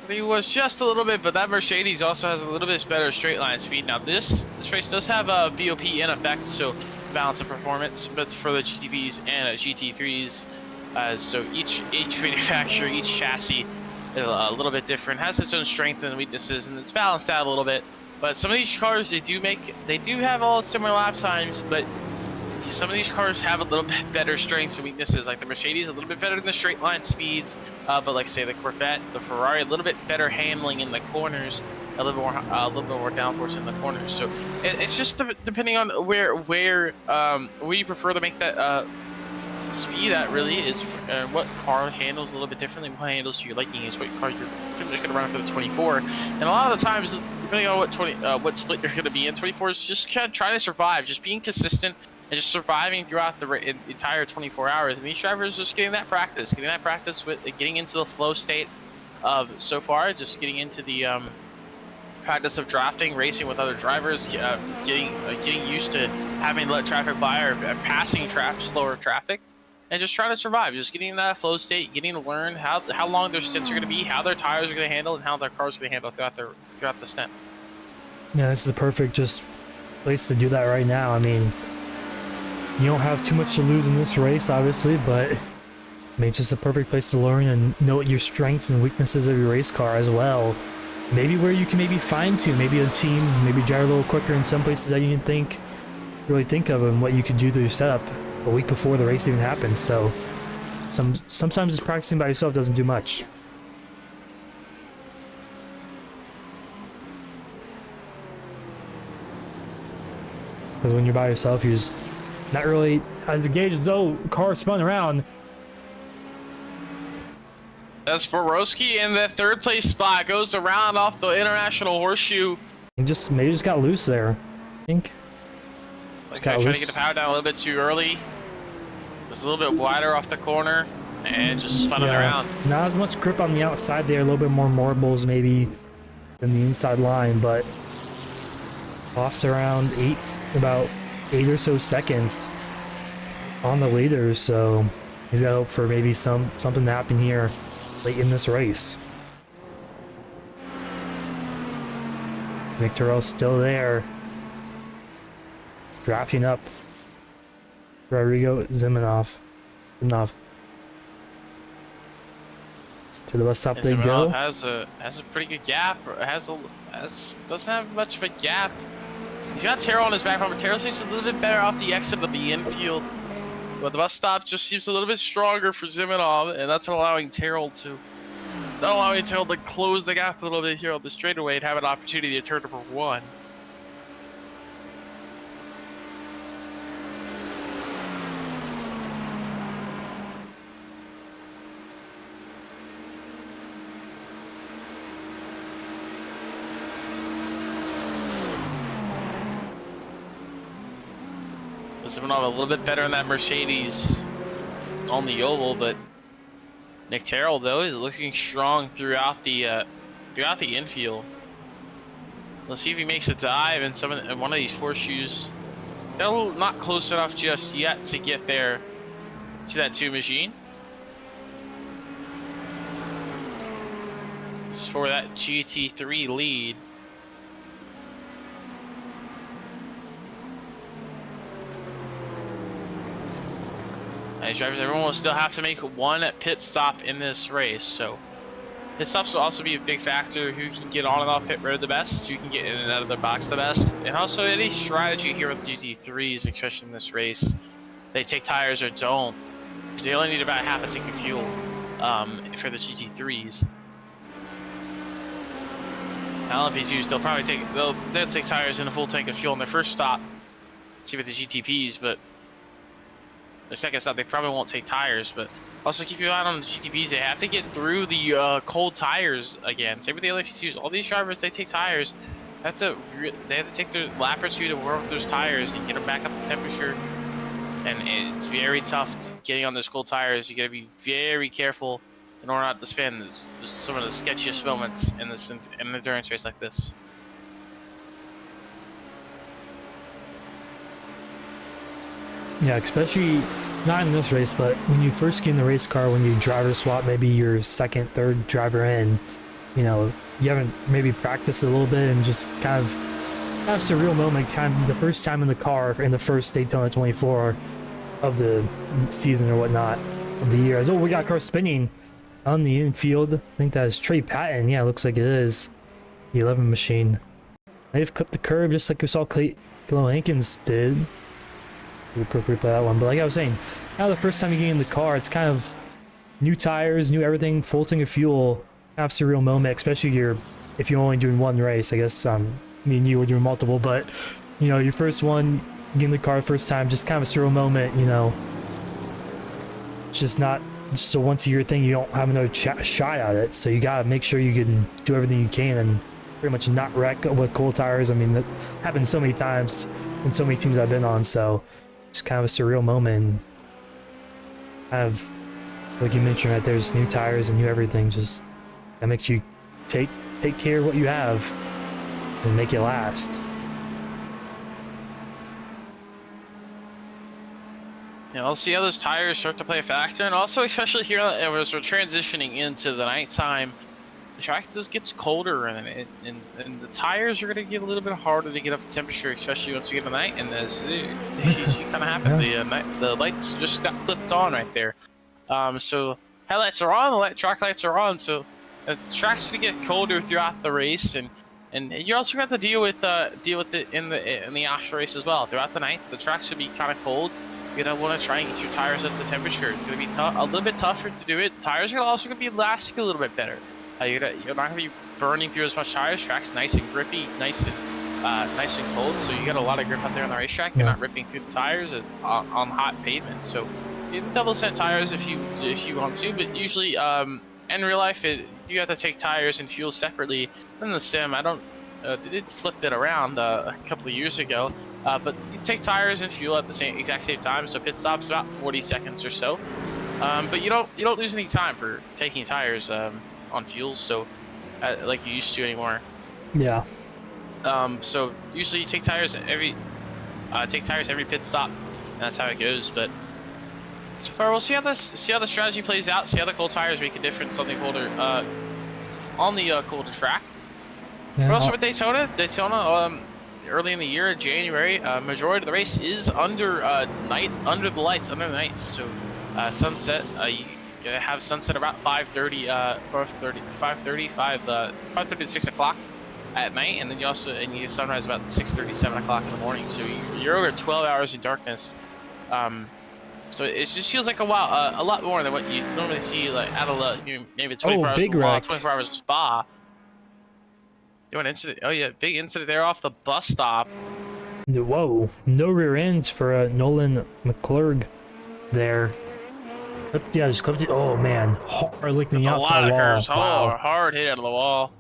He was just a little bit, but that Mercedes also has a little bit better straight line speed. Now this race does have a VOP in effect, so balance of performance, but for the GTPs and GT3s. So each manufacturer, each chassis is a little bit different, has its own strengths and weaknesses, and it's balanced out a little bit. But some of these cars, they do have all similar lap times, but some of these cars have a little bit better strengths and weaknesses. Like the Mercedes, a little bit better in the straight line speeds, but like say the Corvette, the Ferrari, a little bit better handling in the corners, a little more downforce in the corners. So it's just depending on where you prefer to make that speed at. Really is what car handles a little bit differently. What handles to your liking is what car you're pretty much going to run for the 24. And a lot of the times, depending on what split you're going to be in, 24 is just kind of trying to survive, just being consistent and just surviving throughout the entire 24 hours. And these drivers just getting that practice with getting into the flow state of so far, just getting into the practice of drafting, racing with other drivers, getting used to having to let traffic by or passing slower traffic, and just trying to survive, just getting in that flow state, getting to learn how long their stints are going to be, how their tires are going to handle, and how their cars are going to handle throughout the stint. Yeah, this is a perfect just place to do that right now. I mean, you don't have too much to lose in this race, obviously, but I mean, it's just a perfect place to learn and know what your strengths and weaknesses of your race car as well. Maybe where you can maybe fine tune, maybe a team, maybe drive a little quicker in some places that you didn't really think of, and what you could do to your setup a week before the race even happens. So sometimes just practicing by yourself doesn't do much. Because when you're by yourself, you're just not really as engaged as though car spun around. That's Borowski in the third place spot, goes around off the international horseshoe. He maybe just got loose there, I think. Like trying to get the power down a little bit too early. Was a little bit wider off the corner and just spun it around. Not as much grip on the outside there, a little bit more marbles maybe than the inside line, but lost around about 8 or so seconds on the leader, so he's got hope for maybe something to happen here late in this race. Nick Terrell's still there, drafting up Zimonov. To the bus stop they go. Has a pretty good gap. Doesn't have much of a gap. He's got Terrell on his back, but Terrell seems a little bit better off the exit of the infield. But the bus stop just seems a little bit stronger for Zimonov, and that's allowing Terrell to close the gap a little bit here on the straightaway and have an opportunity to turn number 1. Zimonov a little bit better in that Mercedes on the oval, but Nick Terrell though is looking strong throughout the infield. Let's see if he makes a dive in one of these horseshoes. They're not close enough just yet to get there to that 2 machine. It's for that GT3 lead. As drivers, everyone will still have to make one pit stop in this race, so pit stops will also be a big factor. Who can get on and off pit road the best, who can get in and out of their box the best, and also any strategy here with the GT3s, especially in this race. They take tires or don't, because they only need about half a tank of fuel for the GT3s. Now LMP2s, they'll take tires and a full tank of fuel in their first stop. See with the GTPs, but the second stop they probably won't take tires. But also keep your eye on the GTPs. They have to get through the cold tires again. Same with the LMP2s. All these drivers, they take tires. They have to take their lap or two to warm up those tires and get them back up to temperature. And it's very tough getting on those cold tires. You got to be very careful in order not to spin. There's some of the sketchiest moments in an endurance race like this. Yeah, especially not in this race, but when you first get in the race car, when you driver swap, maybe your second, third driver in, you know, you haven't maybe practiced a little bit and just kind of have a surreal moment, kind of the first time in the car in the first Daytona 24 of the season or whatnot of the year. Oh, we got a car spinning on the infield. I think that is Trey Patton. Yeah, it looks like it is. The 11 machine. They've clipped the curb just like we saw Clayton Hankins did. We'll quick replay that one. But like I was saying, now the first time you get in the car, it's kind of new tires, new everything, full tank of fuel. Kind of surreal moment, especially if you're only doing one race. I guess me and you were doing multiple, but you know, your first one, you get in the car first time, just kind of a surreal moment. You know, it's just a once a year thing. You don't have another shot at it, so you gotta make sure you can do everything you can and pretty much not wreck with cold tires. I mean, that happened so many times in so many teams I've been on, so it's kind of a surreal moment. Kind of like you mentioned right there's new tires and new everything. Just that makes you take care of what you have and make it last. Yeah, we'll see how those tires start to play a factor, and also especially here as we're transitioning into the nighttime, the track just gets colder, and the tires are going to get a little bit harder to get up to temperature, especially once we get to night. And as you see kind of happen, yeah. The lights just got flipped on right there. So headlights are on, the track lights are on, so the track's going to get colder throughout the race, and you also got to deal with it in the actual race as well. Throughout the night, the track should be kind of cold. You're gonna want to try and get your tires up to temperature. It's gonna be a little bit tougher to do it. Tires are also gonna be lasting a little bit better. You're not gonna be burning through as much tires. Track's nice and grippy, nice and cold. So you got a lot of grip out there on the racetrack. You're not ripping through the tires. It's on hot pavement. So you can double set tires if you want to. But usually, in real life, you have to take tires and fuel separately. In the sim, they did flip it around a couple of years ago. But you take tires and fuel at the exact same time, so pit stop's about 40 seconds or so. But you don't lose any time for taking tires on fuels, so like you used to anymore. Yeah. So usually you take tires every pit stop, and that's how it goes. But so far, we'll see how the strategy plays out. See how the cold tires make a difference on the colder colder track. Yeah. But also with Daytona. Early in the year, January, majority of the race is under the lights. So sunset, you have sunset about 5:30 to 6 o'clock at night, and then you get sunrise about 6:30, 7 o'clock in the morning. So you're over 12 hours in darkness. So it just feels like a lot more than what you normally see like at maybe 24 hours in the wall, 24 hours Spa. You want incident? Oh yeah, big incident there off the bus stop. Whoa, no rear ends for Nolan McClurg there. Yeah, just clipped it. Oh man, hard licking the outside wall. Wow. Hard hit out of the wall.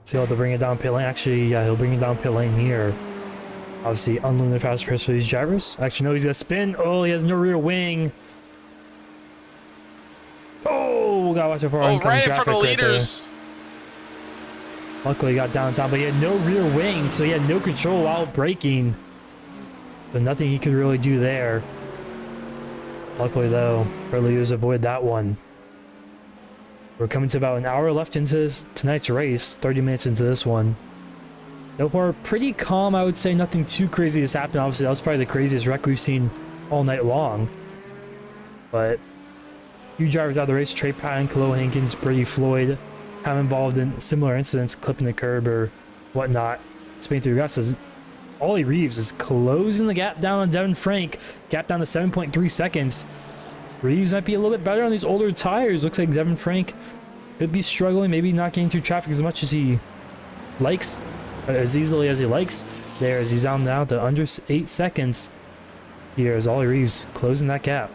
So he'll have to bring it down pit lane. Actually, yeah, he'll bring it down pit lane here. Obviously, unlimited fast press for these drivers. Actually, no, he's gonna spin. Oh, he has no rear wing. Oh, gotta watch out for oncoming right in traffic front of the right there. leaders. Luckily he got downtown, but he had no rear wing, so he had no control while braking. So nothing he could really do there. Luckily though, early years avoid that one. We're coming to about an hour left into tonight's race, 30 minutes into this one. So far, pretty calm, I would say. Nothing too crazy has happened. Obviously, that was probably the craziest wreck we've seen all night long. But few drivers out of the race, Trey Patton, Khalil Hankins, Brady Floyd, have involved in similar incidents, clipping the curb or whatnot. Spinning through Gus is Ollie Reeves is closing the gap down on Devin Frank. Gap down to 7.3 seconds. Reeves might be a little bit better on these older tires. Looks like Devin Frank could be struggling, maybe not getting through traffic as much as he likes, as easily as he likes there, as he's down now to under 8 seconds here as Ollie Reeves closing that gap.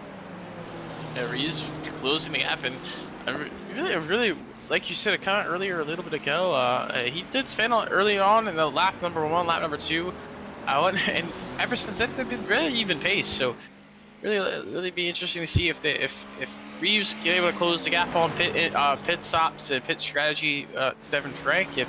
Yeah, Reeves closing the gap, and really, like you said kind of earlier, a little bit ago, he did spin early on in the lap number 1, lap number 2, and ever since then they've been really even pace. So really be interesting to see if Reeves can be able to close the gap on pit stops and pit strategy to Devin Frank. If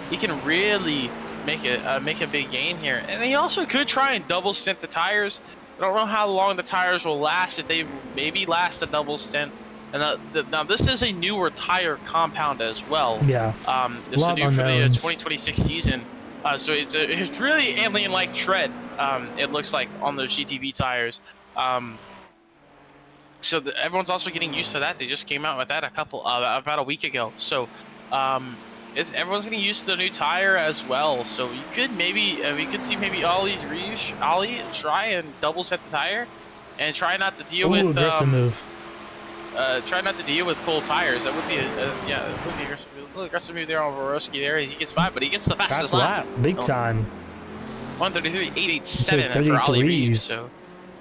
he can really make a big gain here, and he also could try and double stint the tires. I don't know how long the tires will last, if they maybe last a double stint. And now this is a newer tire compound as well. Yeah. This is new for the 2026 season. So it's really alien-like tread. It looks like on those GTB tires. So everyone's also getting used to that. They just came out with that about a week ago. So everyone's getting used to the new tire as well. So you could we could see maybe Ollie try and double set the tire and try not to deal with aggressive move. Try not to deal with cold tires. That would be a little aggressive move there on Vorowski there. He gets by, but he gets the fastest lap. Big time. 1:33.887 for Ollie Reeves. So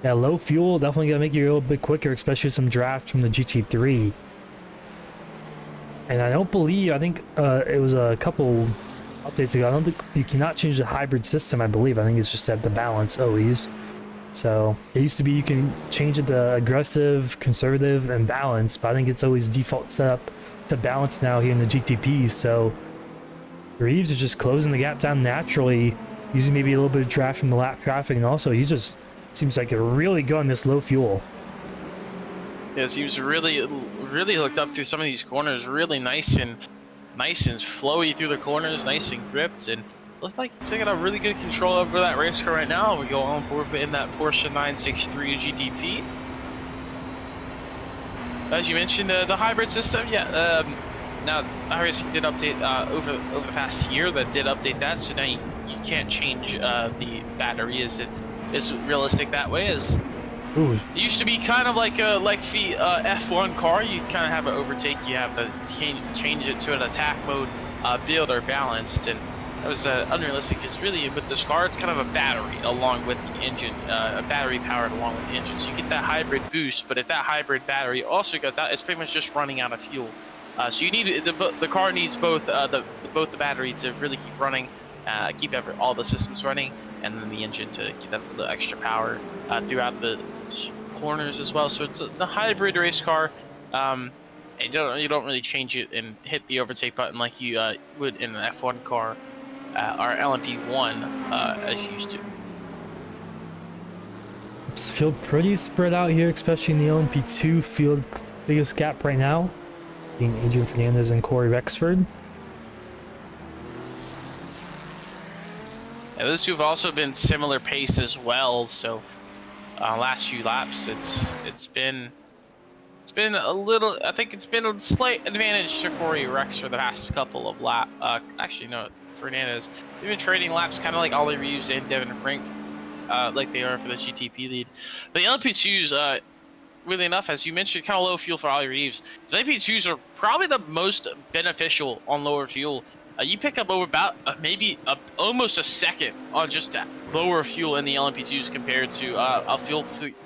yeah, low fuel definitely gonna make you a little bit quicker, especially some draft from the GT3. And I don't believe, I think it was a couple updates ago, I don't think you cannot change the hybrid system, I believe. I think it's just set to balance always. So it used to be you can change it to aggressive, conservative, and balance, but I think it's always default set up to balance now here in the GTPs. So Reeves is just closing the gap down naturally, using maybe a little bit of draft from the lap traffic, and also he just seems like a really good on this low fuel. Yeah, he was really hooked up through some of these corners, really nice and flowy through the corners, nice and gripped, and looked like he's got a really good control over that race car right now. We go on board in that Porsche 963 GTP. As you mentioned, the hybrid system, yeah. Now iRacing did update over the past year. That did update that, so now you can't change the battery. Is realistic that way? It used to be kind of like the F1 car. You kind of have an overtake. You have to change it to an attack mode, build or balanced, and that was unrealistic because really with this car it's kind of a battery along with the engine, a battery powered along with the engine. So you get that hybrid boost, but if that hybrid battery also goes out, it's pretty much just running out of fuel. So you need the car needs both the battery to really keep running, keep all the systems running, and then the engine to get that little extra power throughout the corners as well. So it's the hybrid race car. And you don't really change it and hit the overtake button like you would in an F1 car or LMP1 as you used to. Feel pretty spread out here, especially in the LMP2 field. Biggest gap right now being Adrian Fernandez and Corey Rexford. Yeah, those two have also been similar pace as well. So last few laps, it's been a little. I think it's been a slight advantage to Corey Rex for the past couple of laps. Actually, no, Fernandez. They've been trading laps, kind of like Ollie Reeves and Devin Frank, like they are for the GTP lead. But the LP2s, really enough, as you mentioned, kind of low fuel for Ollie Reeves. The LP2s are probably the most beneficial on lower fuel. You pick up over about maybe almost a second on just lower fuel in the LMP2s compared to a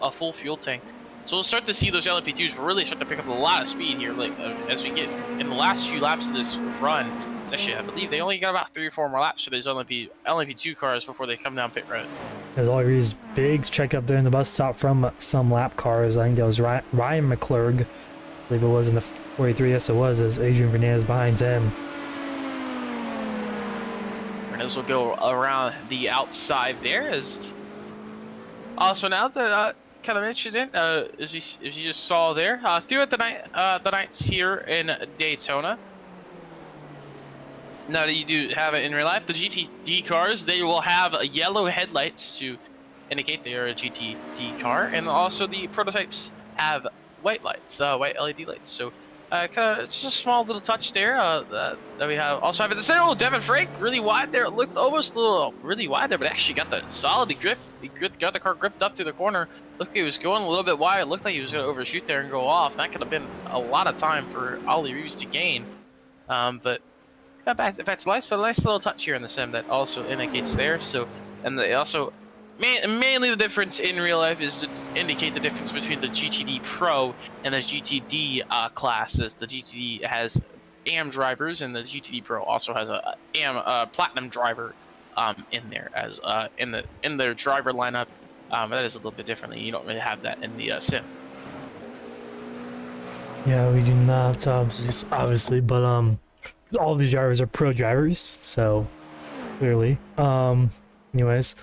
full fuel tank. So we'll start to see those LMP2s really start to pick up a lot of speed here, like as we get in the last few laps of this run. It's actually, I believe they only got about 3 or 4 more laps for these LMP2 cars before they come down pit road. There's always big check up there in the bus stop from some lap cars. I think that was Ryan McClurg, I believe it was in the 43. Yes, it was, as Adrian Fernandez behind him. as we'll go around the outside there. As also now that kind of mentioned it, as you just saw there, throughout the nights here in Daytona. Now that you do have it in real life, the GTD cars, they will have yellow headlights to indicate they are a GTD car, and also the prototypes have white lights, white LED lights. So kind of just a small little touch there that we have. Also have at the center, oh, Devin Frank, really wide there. It looked almost a little really wide there, but actually got the solid grip. He got the car gripped up to the corner. Looked like he was going a little bit wide. It looked like he was going to overshoot there and go off. That could have been a lot of time for Ollie Reeves to gain. But back to life, but a nice little touch here in the sim that also indicates there. So, and they also mainly the difference in real life is to indicate the difference between the GTD Pro and the GTD classes. The GTD has AM drivers, and the GTD Pro also has a AM Platinum driver in there as in their driver lineup. That is a little bit differently. You don't really have that in the sim. Yeah, we do not obviously, but all of these drivers are pro drivers, so clearly. Anyways,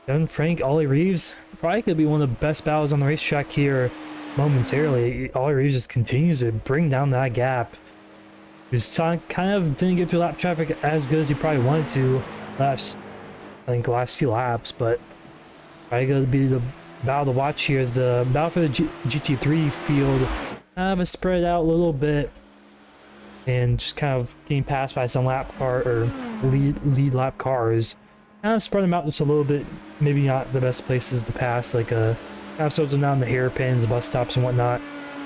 Devin Frank, Ollie Reeves, probably could be one of the best battles on the racetrack here momentarily. Ollie Reeves just continues to bring down that gap. Kind of didn't get through lap traffic as good as he probably wanted to last few laps, but probably going to be the battle to watch here. Is the battle for the GT3 field kind of spread out a little bit, and just kind of getting passed by some lap car or lead lap cars. Kind of spread them out just a little bit. Maybe not the best places to pass, like kind of slows them down the hairpins, bus stops, and whatnot.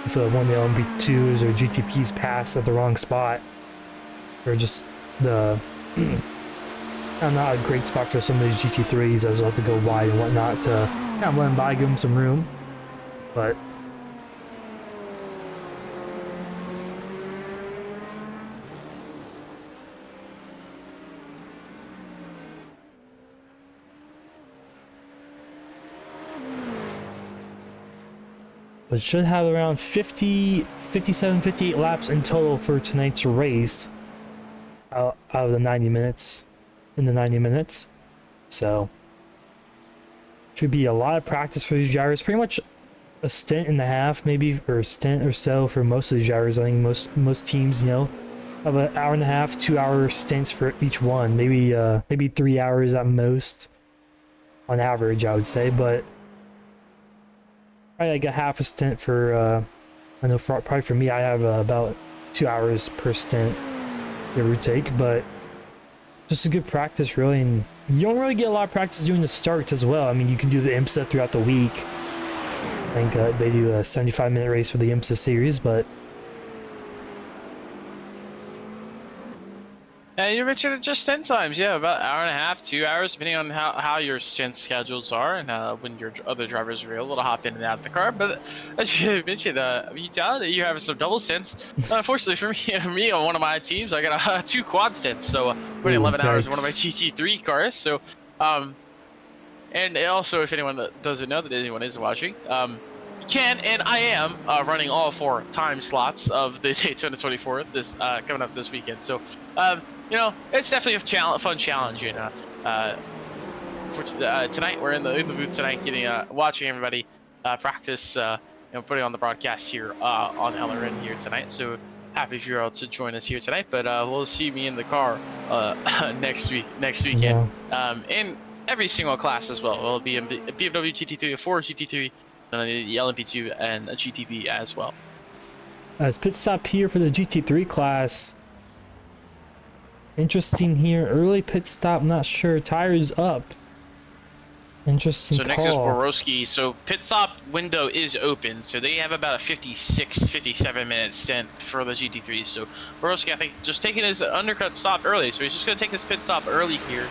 If one of the LMP2s or GTPs pass at the wrong spot, or just the not a great spot for some of these GT3s, as well have to go wide and whatnot to kind of let them by, give them some room. But should have around 57, 58 laps in total for tonight's race out of the 90 minutes, so should be a lot of practice for these drivers. Pretty much a stint and a half, maybe, or a stint or so for most of these drivers. I think most teams, you know, have an hour and a half, 2-hour stints for each one, maybe 3 hours at most on average, I would say. But probably like a half a stint for I know probably for me, I have about 2 hours per stint, give or take. But just a good practice, really. And you don't really get a lot of practice doing the starts as well. I mean, you can do the IMSA throughout the week. I think they do a 75-minute race for the IMSA series, but You mentioned it just 10 times, yeah, about an hour and a half, 2 hours, depending on how your stint schedules are and when your other drivers are able to hop in and out of the car. But as you mentioned, you tell that you have some double stints. Unfortunately for me, on one of my teams, I got 2 quad stints, so putting 11 hours in one of my GT3 cars. So, and also, if anyone doesn't know that anyone is watching, you can, and I am running all 4 time slots of the Daytona 24 this coming up this weekend. So, you know, it's definitely a fun challenge. And for tonight, we're in the booth tonight, getting watching everybody practice. You know, putting on the broadcast here on LRN here tonight. So happy if you're able to join us here tonight. But we'll see me in the car next weekend. Yeah. In every single class as well. It'll be a BMW GT3, a Ford GT3, the LMP2, and a GTP as well. As pit stop here for the GT3 class. Interesting here. Early pit stop, not sure. Tires up. Interesting call. So next is Borowski. So pit stop window is open. So they have about a 56, 57 minute stint for the GT3. So Borowski, I think, just taking his undercut stop early. So he's just going to take his pit stop early here.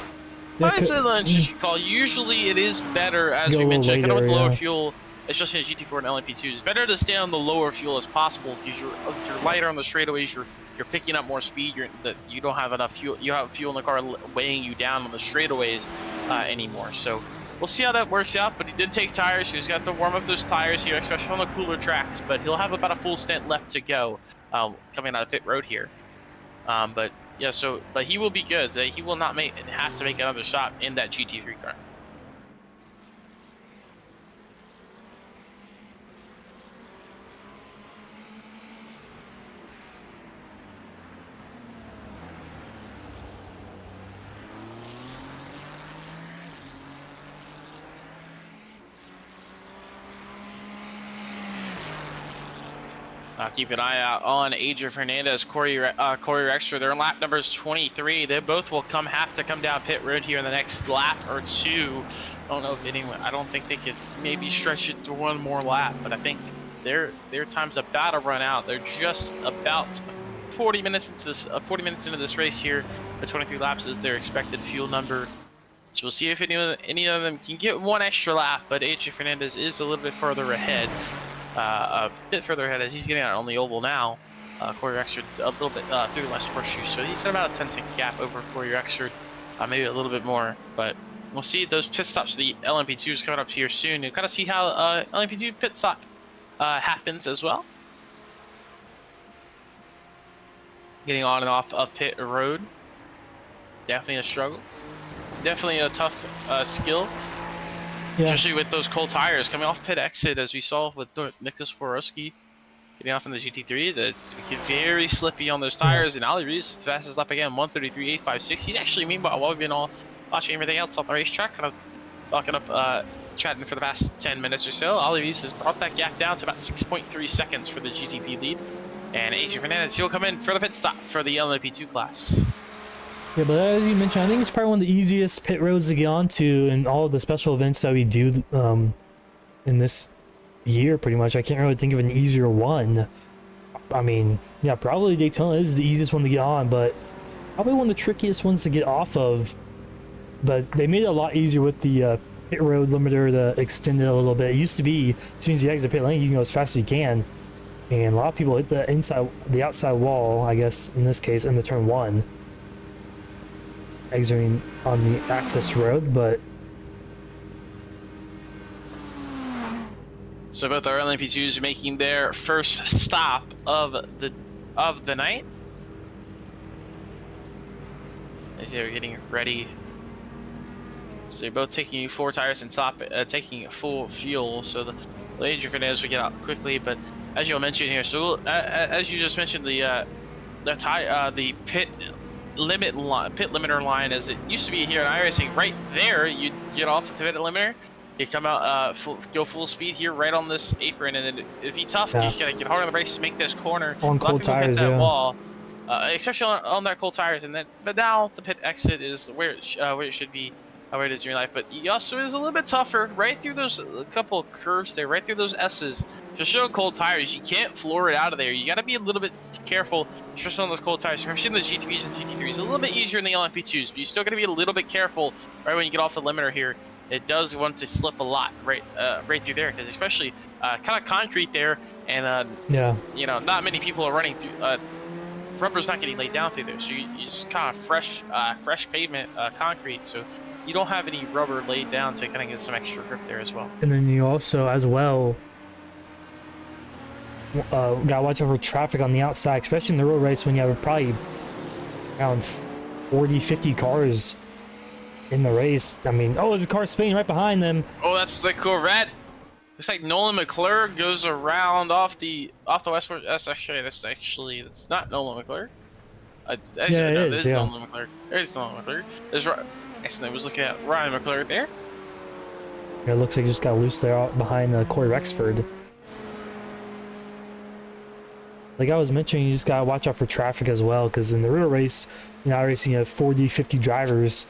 But it's an interesting call. Usually it is better, as we mentioned, kind of with lower fuel, especially in GT4 and LMP2. It's better to stay on the lower fuel as possible because you're lighter on the straightaways. You're picking up more speed. You don't have enough fuel. You have fuel in the car weighing you down on the straightaways anymore. So we'll see how that works out. But he did take tires. He's got to warm up those tires here, especially on the cooler tracks. But he'll have about a full stint left to go coming out of pit road here. But Yeah, so but he will be good. So he will not have to make another stop in that GT3 car. Keep an eye out on Adrian Fernandez, Corey Rexter. Their lap numbers 23. They both will have to come down pit road here in the next lap or two. I don't know if anyone. I don't think they could maybe stretch it to one more lap, but I think their time's about to run out. They're just about 40 minutes into this race here. The 23 laps is their expected fuel number. So we'll see if any of them can get one extra lap. But Adrian Fernandez is a little bit further ahead. A bit further ahead as he's getting out on the oval now. Corey Rexford a little bit through the last horseshoe, so he's at about a 10-second gap over Corey Rexford, maybe a little bit more. But we'll see those pit stops. The LMP2 is coming up here soon. You kind of see how LMP2 pit stop happens as well. Getting on and off of pit road, definitely a struggle. Definitely a tough skill. Yeah. Especially with those cold tires coming off pit exit, as we saw with Nicholas Borowski getting off in the GT3. That get very slippy on those tires. And Ali Reeves, fastest lap again, 1:33.856. He's actually, meanwhile, while we've been all watching everything else on the racetrack, kind of locking up, chatting for the past 10 minutes or so, Ali Reeves has brought that gap down to about 6.3 seconds for the GTP lead. And Adrian Fernandez, he'll come in for the pit stop for the LMP2 class. Yeah, but as you mentioned, I think it's probably one of the easiest pit roads to get onto in all of the special events that we do in this year, pretty much. I can't really think of an easier one. I mean, yeah, probably Daytona is the easiest one to get on, but probably one of the trickiest ones to get off of. But they made it a lot easier with the pit road limiter to extend it a little bit. It used to be, as soon as you exit pit lane, you can go as fast as you can. And a lot of people hit the outside wall, I guess, in this case, in the turn one, exiting on the access road. But so both our LMP2s making their first stop of the night as they're getting ready. So they're both taking 4 tires and taking full fuel. So the Adrian Fernandez will get out quickly, but as you'll mention here, so as you just mentioned, the pit limiter line, as it used to be here in iRacing, right there, you get off the pit limiter, you come out, go full speed here right on this apron, and it'd be tough. Yeah. You gotta get hard on the brakes to make this corner. On cold tires, hit that yeah. wall, especially on that cold tires, and then but now the pit exit is where it should be, where it is in your life. But it also is a little bit tougher right through those couple curves there, right through those S's. Just show cold tires, you can't floor it out of there. You got to be a little bit careful, especially on those cold tires. Especially in the GT3s and GT3s, a little bit easier in the LMP2s, but you still got to be a little bit careful right when you get off the limiter here. It does want to slip a lot right through there, because especially kind of concrete there, and yeah, you know, not many people are running through. Rubber's not getting laid down through there, so you just kind of fresh pavement, concrete. So you don't have any rubber laid down to kind of get some extra grip there as well. And then you also, as well, gotta watch out for traffic on the outside, especially in the road race when you have probably around 40-50 cars in the race. I mean, oh, there's a car spinning right behind them. Oh, that's the Corvette. Looks like Nolan McClure goes around off the westward. That's not Nolan McClure. Yeah, it is. Yeah. Nolan McClure. There's Nolan McClure. There's I was looking at Ryan McClure there. Yeah, it looks like he just got loose there behind Corey Rexford. Like I was mentioning, you just gotta watch out for traffic as well, because in the real race, you know, racing, you have 40-50 drivers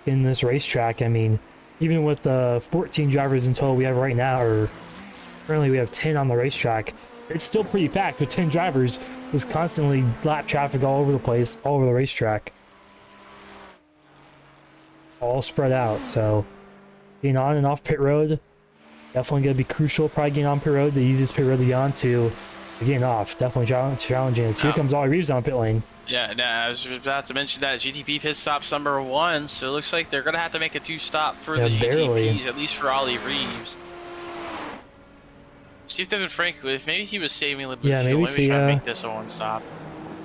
in this racetrack. I mean, even with the 14 drivers in total we have right now, or currently we have 10 on the racetrack, it's still pretty packed with 10 drivers. There's constantly lap traffic all over the place, all over the racetrack, all spread out. So getting on and off pit road definitely gonna be crucial. Probably getting on pit road, the easiest pit road to get onto. Getting off, definitely challenging. Here comes Ollie Reeves on pit lane. Yeah, I was about to mention that GTP pit stop's number 1, so it looks like they're gonna have to make a 2-stop for the GTPs, at least for Ollie Reeves. See if Devin Frank, if maybe he was saving a little bit of fuel, maybe try to make this a 1-stop.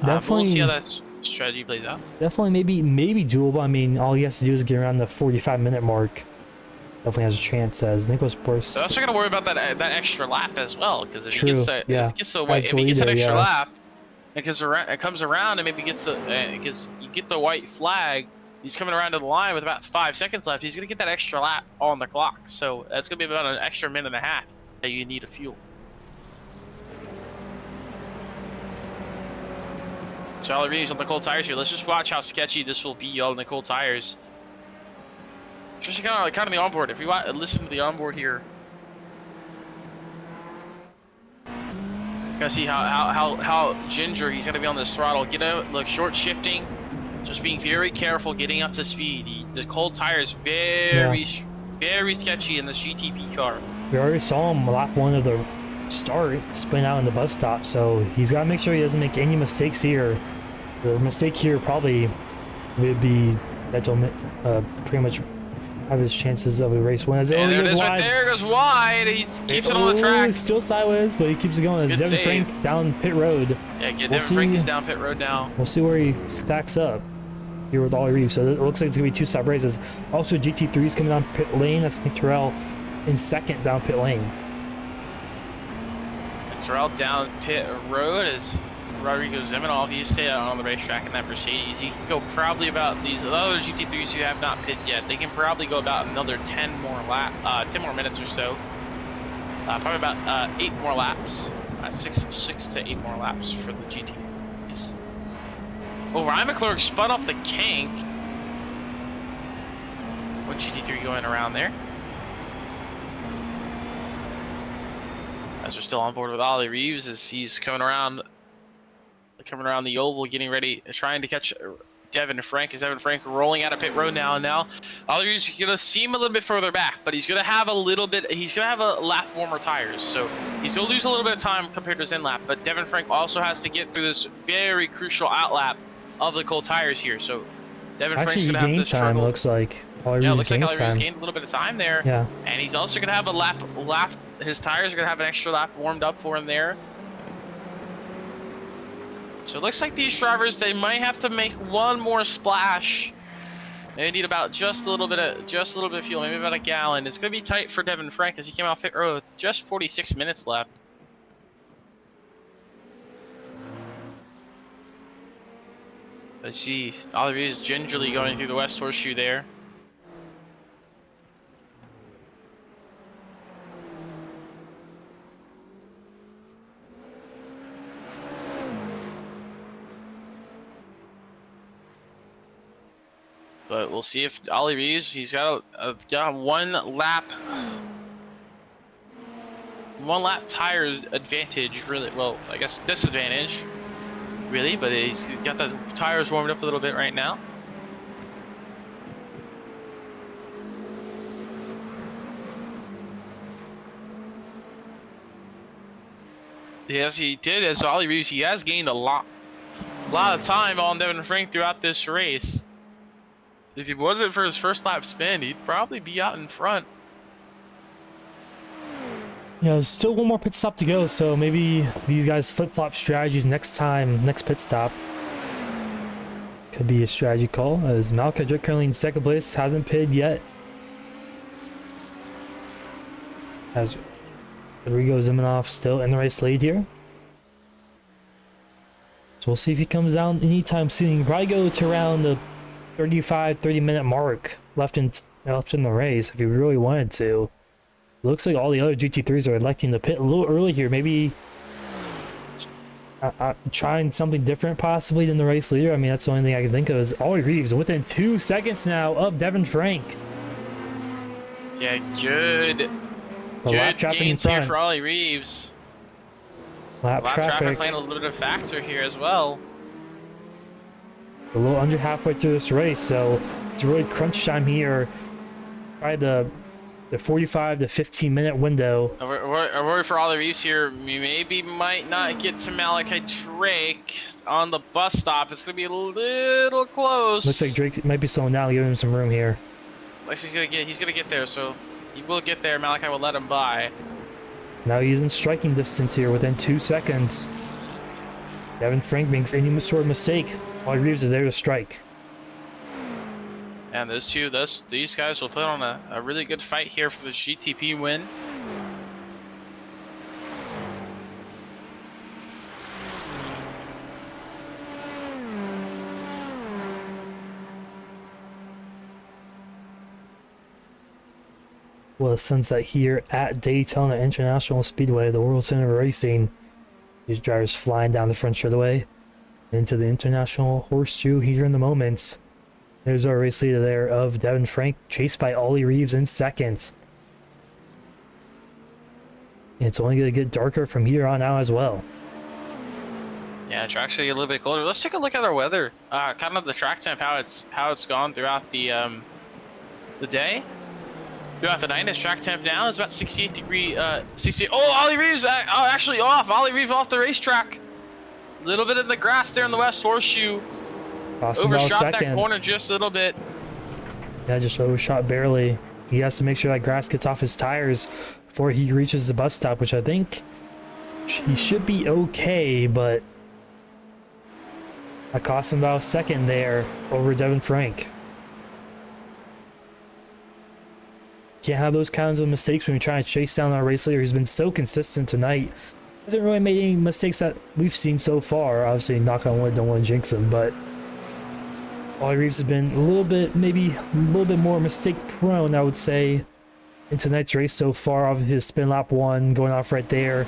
Definitely. We'll see how that's. strategy plays out. Definitely, maybe doable. I mean, all he has to do is get around the 45-minute mark. Definitely has a chance, as Nicholas Burst. They're also gonna worry about that extra lap as well, because if True, he gets yeah. if Has the he gets an leader, extra yeah. lap, because it comes around and maybe gets the because you get the white flag, he's coming around to the line with about 5 seconds left. He's gonna get that extra lap on the clock, so that's gonna be about an extra minute and a half that you need of fuel. Charlie Reeves on the cold tires here. Let's just watch how sketchy this will be on the cold tires. Especially kind of the onboard. If you listen to the onboard here, gotta see how ginger he's gonna be on this throttle. Get out, look, short shifting, just being very careful getting up to speed. The cold tires very sketchy in this GTP car. We already saw him lap 1 of the start spin out in the bus stop, so he's got to make sure he doesn't make any mistakes here. The mistake here probably would be that'll pretty much have his chances of a race win. As there it is, right there, goes wide. He keeps it on the track. Still sideways, but he keeps it going. As Devin Frank down pit road. Yeah, Devin Frank is down pit road now. We'll see where he stacks up here with Ollie Reeves. So it looks like it's gonna be 2-stop races. Also, GT3's coming down pit lane. That's Nick Terrell in second down pit lane. Terrell down pit road as Rodrigo Ziminov. You stay out on the racetrack in that Mercedes. You can go probably about these other GT3s who have not pit yet. They can probably go about another 10 more minutes or so. Probably about 8 more laps. 6 to 8 more laps for the GT3s. Oh, Ryan McClurg spun off the kink. One GT3 going around there. As we're still on board with Ollie Reeves as he's coming around the oval, getting ready, trying to catch Devin Frank. Is Devin Frank rolling out of pit road now? And now Ollie Reeves is gonna seem a little bit further back, but he's gonna have a lap warmer tires, so he's gonna lose a little bit of time compared to his in lap. But Devin Frank also has to get through this very crucial out lap of the cold tires here. So Devin Frank's gonna have to struggle. Time looks like. Yeah, it looks like Ollie Reeves gained a little bit of time there. Yeah. And he's also gonna have a lap. His tires are gonna have an extra lap warmed up for him there. So it looks like these drivers, they might have to make one more splash. They need about just a little bit of fuel, maybe about a gallon. It's gonna be tight for Devin Frank as he came off pit road. Just 46 minutes left. Let's see, Ollie Reeves gingerly going through the West Horseshoe there. But we'll see if Ollie Reeves, he's got one lap tires advantage, really. Well, I guess disadvantage, really. But he's got the tires warmed up a little bit right now. Yes, he did. As Ollie Reeves, he has gained a lot of time on Devin Frank throughout this race. If it wasn't for his first lap spin, he'd probably be out in front. Yeah, there's still one more pit stop to go, so maybe these guys flip-flop strategies next pit stop. Could be a strategy call, as Malachi Drake currently in second place, hasn't pitted yet. As Rodrigo Ziminov still in the race lead here. So we'll see if he comes down anytime soon. He can probably go to around the 30-minute mark left in the race if he really wanted to. Looks like all the other GT3s are electing to pit a little early here. Maybe trying something different possibly than the race leader. I mean, that's the only thing I can think of is Ollie Reeves within 2 seconds now of Devin Frank. Yeah, good gains here for Ollie Reeves. Lap traffic playing a little bit of factor here as well. A little under halfway through this race, so it's really crunch time here. Probably the 45 to 15-minute window. I worry for Ollie Reeves here. We might not get to Malachi Drake on the bus stop. It's gonna be a little close. Looks like Drake might be slowing down, giving him some room here. Looks like he's gonna get there, so he will get there. Malachi will let him by. Now he's in striking distance here within 2 seconds. Devin Frank makes any sort of mistake. Ollie Reeves is there to strike. And these guys will put on a really good fight here for the GTP win. Well, sunset here at Daytona International Speedway, the World Center of Racing. These drivers flying down the front straightaway into the International Horseshoe here in the moment. There's our race leader there of Devin Frank, chased by Ollie Reeves in second. And it's only going to get darker from here on out as well. Yeah, it's actually a little bit colder. Let's take a look at our weather. Kind of the track temp, how it's gone throughout the day. Throughout the night, his track temp now is about 68 degree, 60. Oh, Ollie Reeves, actually off. Ollie Reeves off the racetrack. A little bit of the grass there in the West Horseshoe. Awesome. Overshot that corner just a little bit. Yeah, just overshot barely. He has to make sure that grass gets off his tires before he reaches the bus stop, which I think he should be okay, but that cost him about a second there over Devin Frank. Can't have those kinds of mistakes when you're trying to chase down our race leader who's been so consistent tonight. Hasn't really made any mistakes that we've seen so far. Obviously, knock on wood, don't want to jinx him, but Ollie Reeves has been a little bit, maybe a little bit more mistake prone, I would say, in tonight's race so far. Off his spin lap 1 going off right there.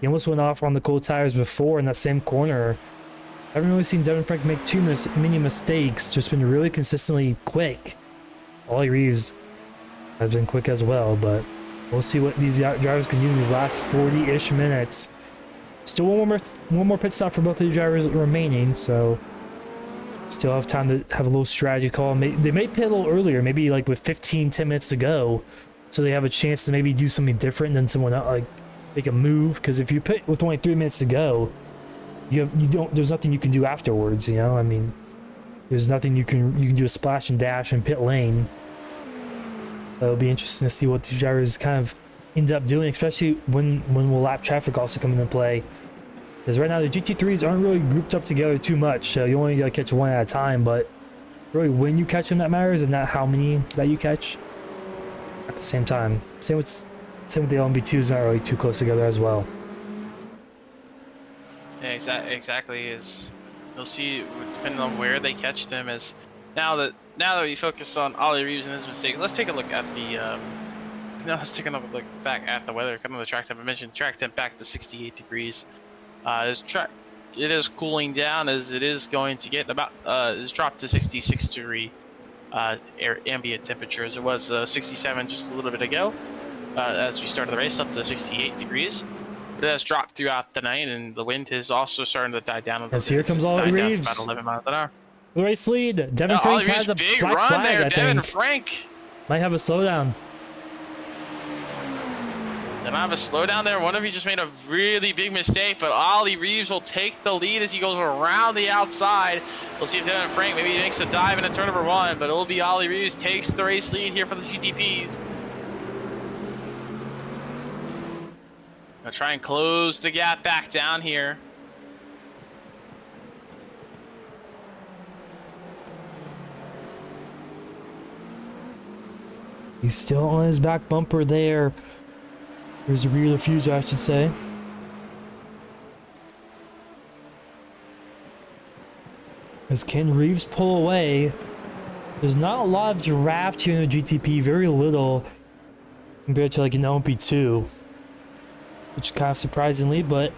He almost went off on the cold tires before in that same corner. I haven't really seen Devin Frank make too many mistakes, just been really consistently quick. Ollie Reeves has been quick as well, but we'll see what these drivers can do in these last 40-ish minutes. Still one more pit stop for both of the drivers remaining, so still have time to have a little strategy call. They may pit a little earlier, maybe like with 10 minutes to go, so they have a chance to maybe do something different than someone else, like make a move. Because if you pit with only 3 minutes to go, there's nothing you can do afterwards. You know, I mean, there's nothing you can do a splash and dash in pit lane. It'll be interesting to see what these drivers kind of end up doing, especially when will lap traffic also come into play. Because right now the GT3s aren't really grouped up together too much, so you only gotta catch one at a time. But really, when you catch them, that matters, and not how many that you catch at the same time. Same with the LMB2s, not really too close together as well. Yeah, exactly. Is you'll see depending on where they catch them. As now that we focus on Ollie Reeves and his mistake, let's take a look at the now let's take another look back at the weather. Kind of the track temp. I mentioned track temp back to 68 degrees. It is cooling down as it is going to get about it's dropped to 66 degree ambient temperatures. It was 67 just a little bit ago as we started the race, up to 68 degrees. It has dropped throughout the night, and the wind is also starting to die down a little bit. Here comes Ollie Reeves. About 11 miles an hour. The race lead. Devin Frank has a big black run flag, there. I Devin think. Frank. Might have a slowdown. They might have a slowdown there. One of you just made a really big mistake, but Ollie Reeves will take the lead as he goes around the outside. We'll see if Devin Frank maybe makes a dive into turn number 1, but it'll be Ollie Reeves takes the race lead here for the GTPs. Gonna try and close the gap back down here. He's still on his back bumper there. There's a rear diffuser, I should say. As Ken Reeves pull away, there's not a lot of draft here in the GTP, very little compared to like an LMP2, which is kind of surprisingly, but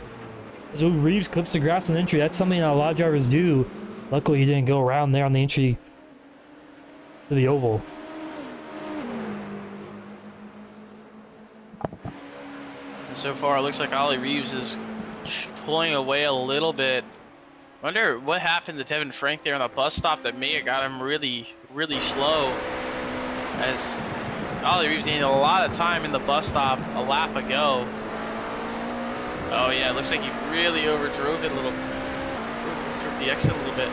as Reeves clips the grass on entry, that's something that a lot of drivers do. Luckily, he didn't go around there on the entry to the oval. So far, it looks like Ollie Reeves is pulling away a little bit. Wonder what happened to Devin Frank there on the bus stop that may have got him really, really slow. As Ollie Reeves needed a lot of time in the bus stop a lap ago. Oh yeah, it looks like he really overdrove it a little. Drove the exit a little bit.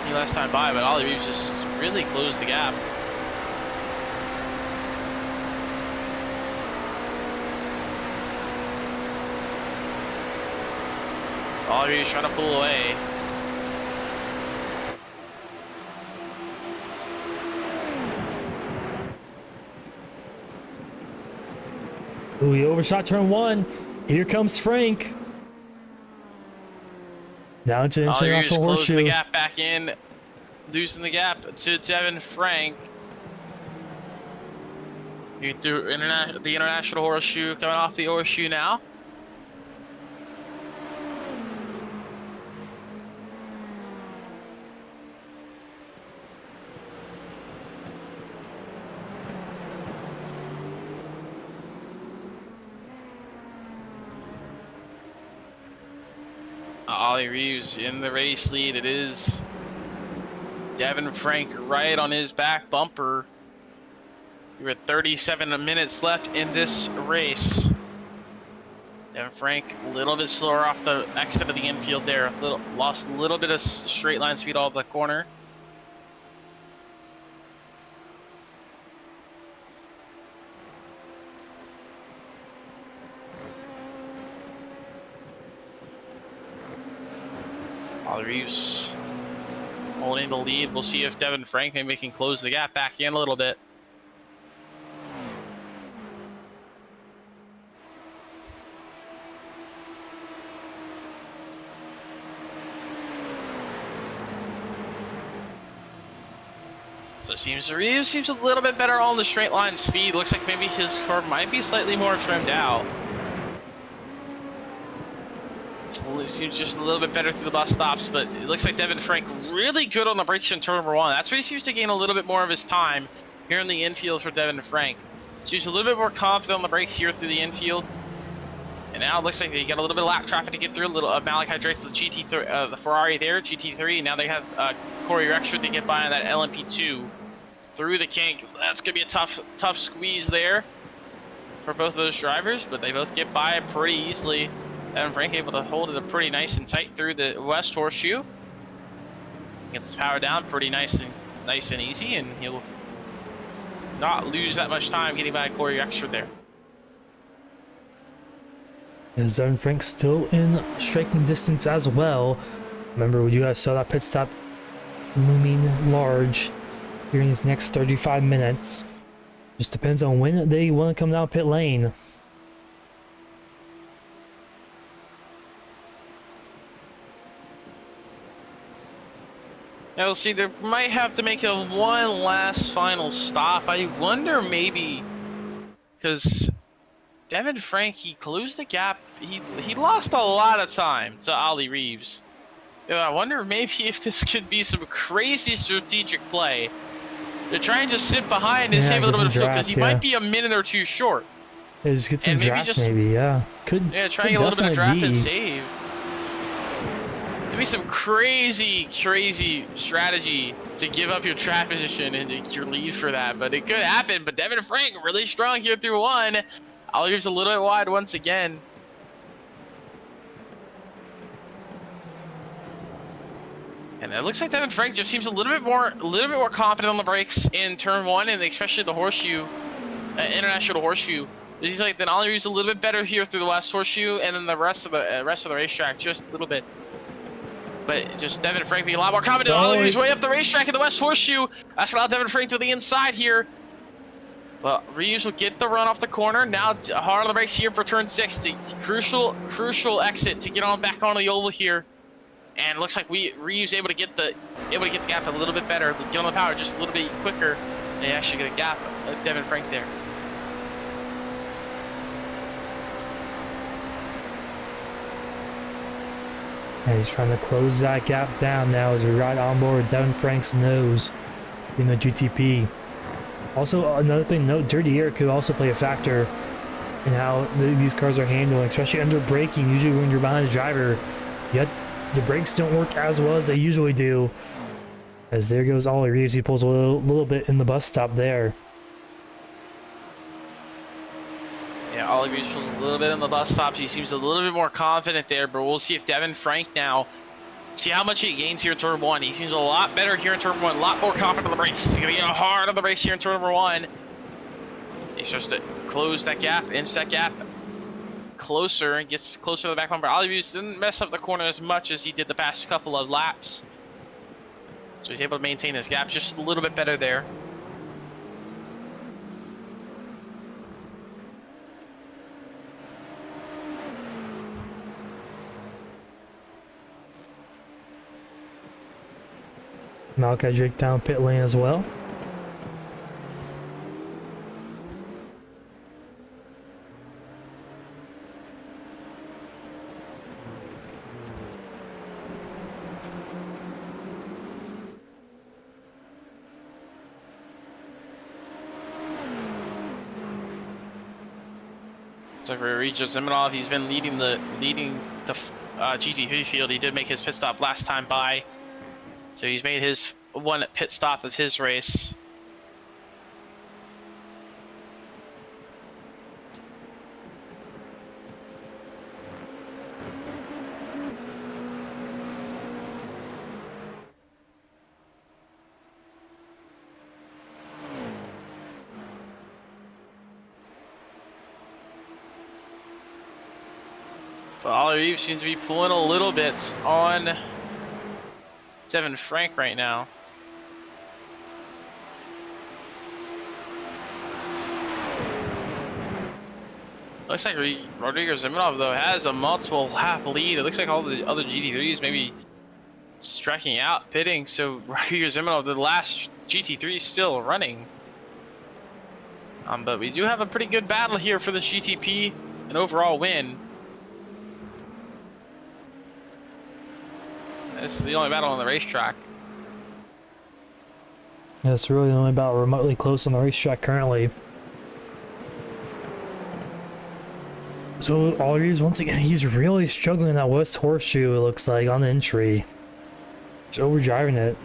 He last time by, but Ollie Reeves just really closed the gap. All of you trying to pull away. Ooh, he overshot turn 1. Here comes Frank. Down to All of you just international closing horseshoe. the gap back in. Losing the gap to Devin Frank. You threw the international horseshoe, coming off the horseshoe now. Ollie Reeves in the race lead. It is Devin Frank right on his back bumper. We're at 37 minutes left in this race. Devin Frank a little bit slower off the exit of the infield there. Lost a little bit of straight line speed off the corner. Ollie Reeves holding the lead. We'll see if Devin Frank maybe can close the gap back in a little bit. So Reeves seems a little bit better on the straight line speed. Looks like maybe his curve might be slightly more trimmed out. Seems just a little bit better through the bus stops, but it looks like Devin Frank really good on the brakes in turn number 1. That's where he seems to gain a little bit more of his time here in the infield for Devin Frank. Seems a little bit more confident on the brakes here through the infield. And now it looks like they got a little bit of lap traffic to get through. A little Malachi Drake, the GT3, the Ferrari there, GT3. And now they have Corey Rexford to get by on that LMP2 through the kink. That's gonna be a tough squeeze there for both of those drivers, but they both get by pretty easily. Devin Frank able to hold it up pretty nice and tight through the West Horseshoe. Gets his power down pretty nice and easy, and he'll not lose that much time getting by Corey Rexford there. Is Devin Frank still in striking distance as well? Remember, you guys saw that pit stop looming large here in these next 35 minutes. Just depends on when they want to come down pit lane. Now we'll see, they might have to make one last final stop. I wonder maybe, because Devin Frank, he closed the gap. He lost a lot of time to Ollie Reeves. I wonder maybe if this could be some crazy strategic play. They're trying to sit behind and save a little bit of fuel, because he might be a minute or two short. Yeah, just get some draft maybe, yeah. Yeah, try and get a little bit of draft and save. Maybe some crazy strategy to give up your track position and your lead for that, but it could happen. But Devin Frank really strong here through 1. Ollie Reeves a little bit wide once again. And it looks like Devin Frank just seems a little bit more confident on the brakes in turn 1, and especially the horseshoe, international horseshoe. He's like then Ollie Reeves a little bit better here through the West Horseshoe, and then the rest of the racetrack just a little bit. But just Devin Frank being a lot more confident. Ollie Reeves way up the racetrack in the West Horseshoe. That's allowed Devin Frank to the inside here. But Reeves will get the run off the corner. Now hard on the brakes here for turn 6. Crucial exit to get on back onto the oval here. And it looks like Reeves able to get the gap a little bit better. Get on the power just a little bit quicker. They actually get a gap of Devin Frank there. And he's trying to close that gap down now as we ride on board Devin Frank's nose in the GTP. Also, another thing, dirty air could also play a factor in how these cars are handling, especially under braking. Usually when you're behind a driver, yet the brakes don't work as well as they usually do. As there goes Ollie Reeves, he pulls a little bit in the bus stop there. Yeah, Ollie Reeves pulls a little bit in the bus stops. He seems a little bit more confident there, but we'll see if Devin Frank now, see how much he gains here in turn 1. He seems a lot better here in turn 1, a lot more confident on the brakes. He's gonna get hard on the brakes here in turn number 1. He starts to close that gap, inch that gap, closer and gets closer to the back bumper. Olivius didn't mess up the corner as much as he did the past couple of laps. So he's able to maintain his gap just a little bit better there. Malachi Drake down pit lane as well. So for Regis Ziminov, he's been leading the GT3 field. He did make his pit stop last time by, so he's made his one pit stop of his race. But Ollie seems to be pulling a little bit on Devin Frank right now. Looks like Rodrigo Ziminov, though, has a multiple lap lead. It looks like all the other GT3s maybe striking out, pitting. So Rodrigo Ziminov, the last GT3, is still running. But we do have a pretty good battle here for this GTP, an overall win. This is the only battle on the racetrack. Yeah, it's really only about remotely close on the racetrack currently. So Always, once again, he's really struggling in that West Horseshoe, it looks like, on the entry. He's overdriving it.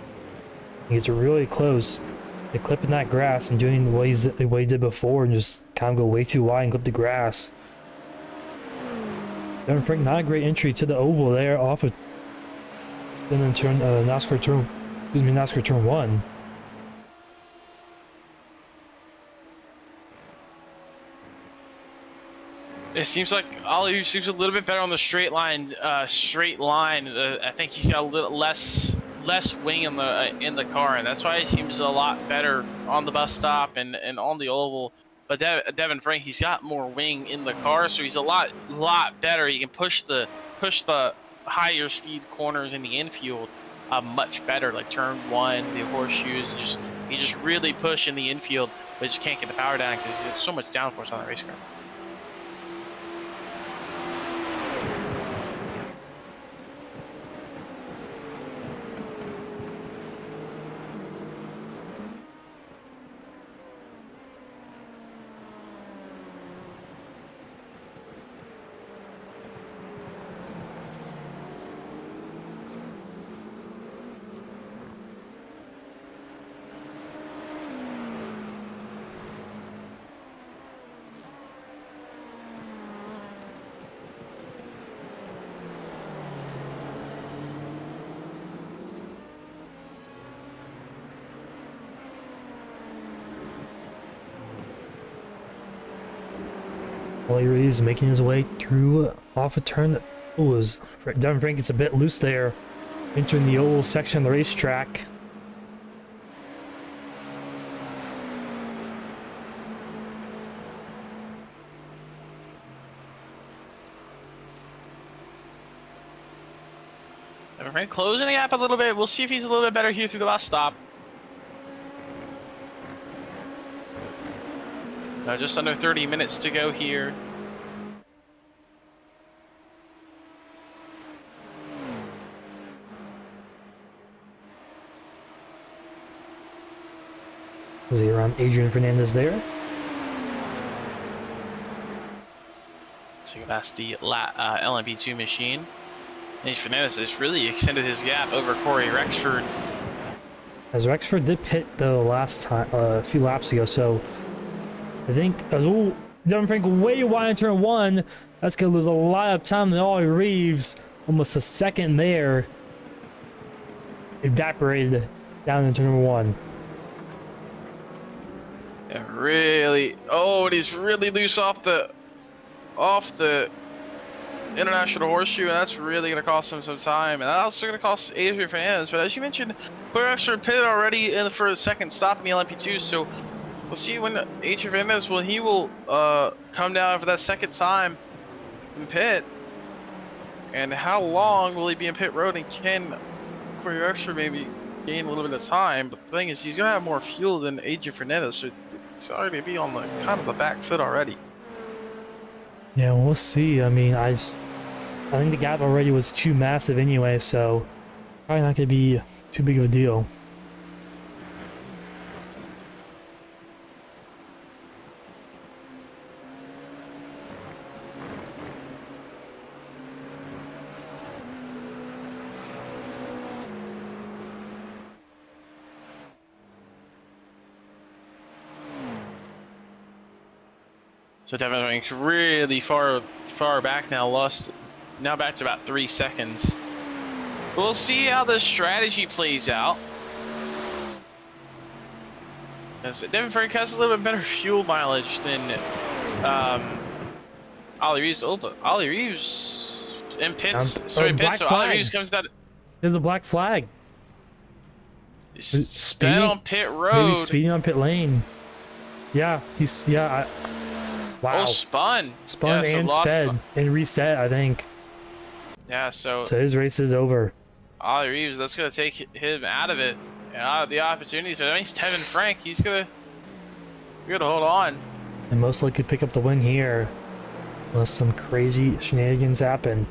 He's really close to clipping that grass and doing what he did before and just kind of go way too wide and clip the grass. Devin Frank, not a great entry to the oval there off of then turn NASCAR turn 1. It seems like Ollie seems a little bit better on the straight line. I think he's got a little less wing in the car, and that's why he seems a lot better on the bus stop and on the oval. But Devin Frank, he's got more wing in the car, so he's a lot better. He can push the higher speed corners in the infield much better, like turn 1, the horseshoes, and he just really push in the infield, but just can't get the power down because there's so much downforce on the race car. Ollie Reeves making his way through off a turn that was Devin Frank gets a bit loose there, entering the oval section of the racetrack. Devin Frank closing the gap a little bit. We'll see if he's a little bit better here through the last stop. Just under 30 minutes to go here. Is he around Adrian Fernandez there? So that's the LMP2 machine. Adrian Fernandez has really extended his gap over Corey Rexford. As Rexford did pit the last time, a few laps ago, so I think Devin Frank way wide in turn 1. That's gonna lose a lot of time. And Ollie Reeves, almost a second there, evaporated down in turn 1. Yeah, really. Oh, and he's really loose off the International Horseshoe, and that's really going to cost him some time. And that's also going to cost Adrian Fernandez. But as you mentioned, clear extra pitted already for the second stop in the LMP2. So we'll see when Adrian Fernandez, when he will come down for that second time in pit. And how long will he be in pit road? And can Corey Extra maybe gain a little bit of time? But the thing is, he's going to have more fuel than Adrian Fernandez. So it's already be on the kind of the back foot already. Yeah, we'll see. I mean, I think the gap already was too massive anyway, so probably not going to be too big of a deal. So Devin Frank's really far back now, now back to about 3 seconds. We'll see how the strategy plays out. As Devin Frank has a little bit better fuel mileage than Ollie Reeves. Ollie Reeves in pits. Sorry, pits. So Ollie Reeves comes down. There's a black flag. Speeding on pit road. Maybe speeding on pit lane. Yeah, wow. Oh, spun. Spun yeah, and so sped and reset, I think. Yeah, so his race is over. Ollie Reeves, that's going to take him out of it. And out of the opportunity. So that means Devin Frank, he's going to hold on. And most likely pick up the win here. Unless some crazy shenanigans happen.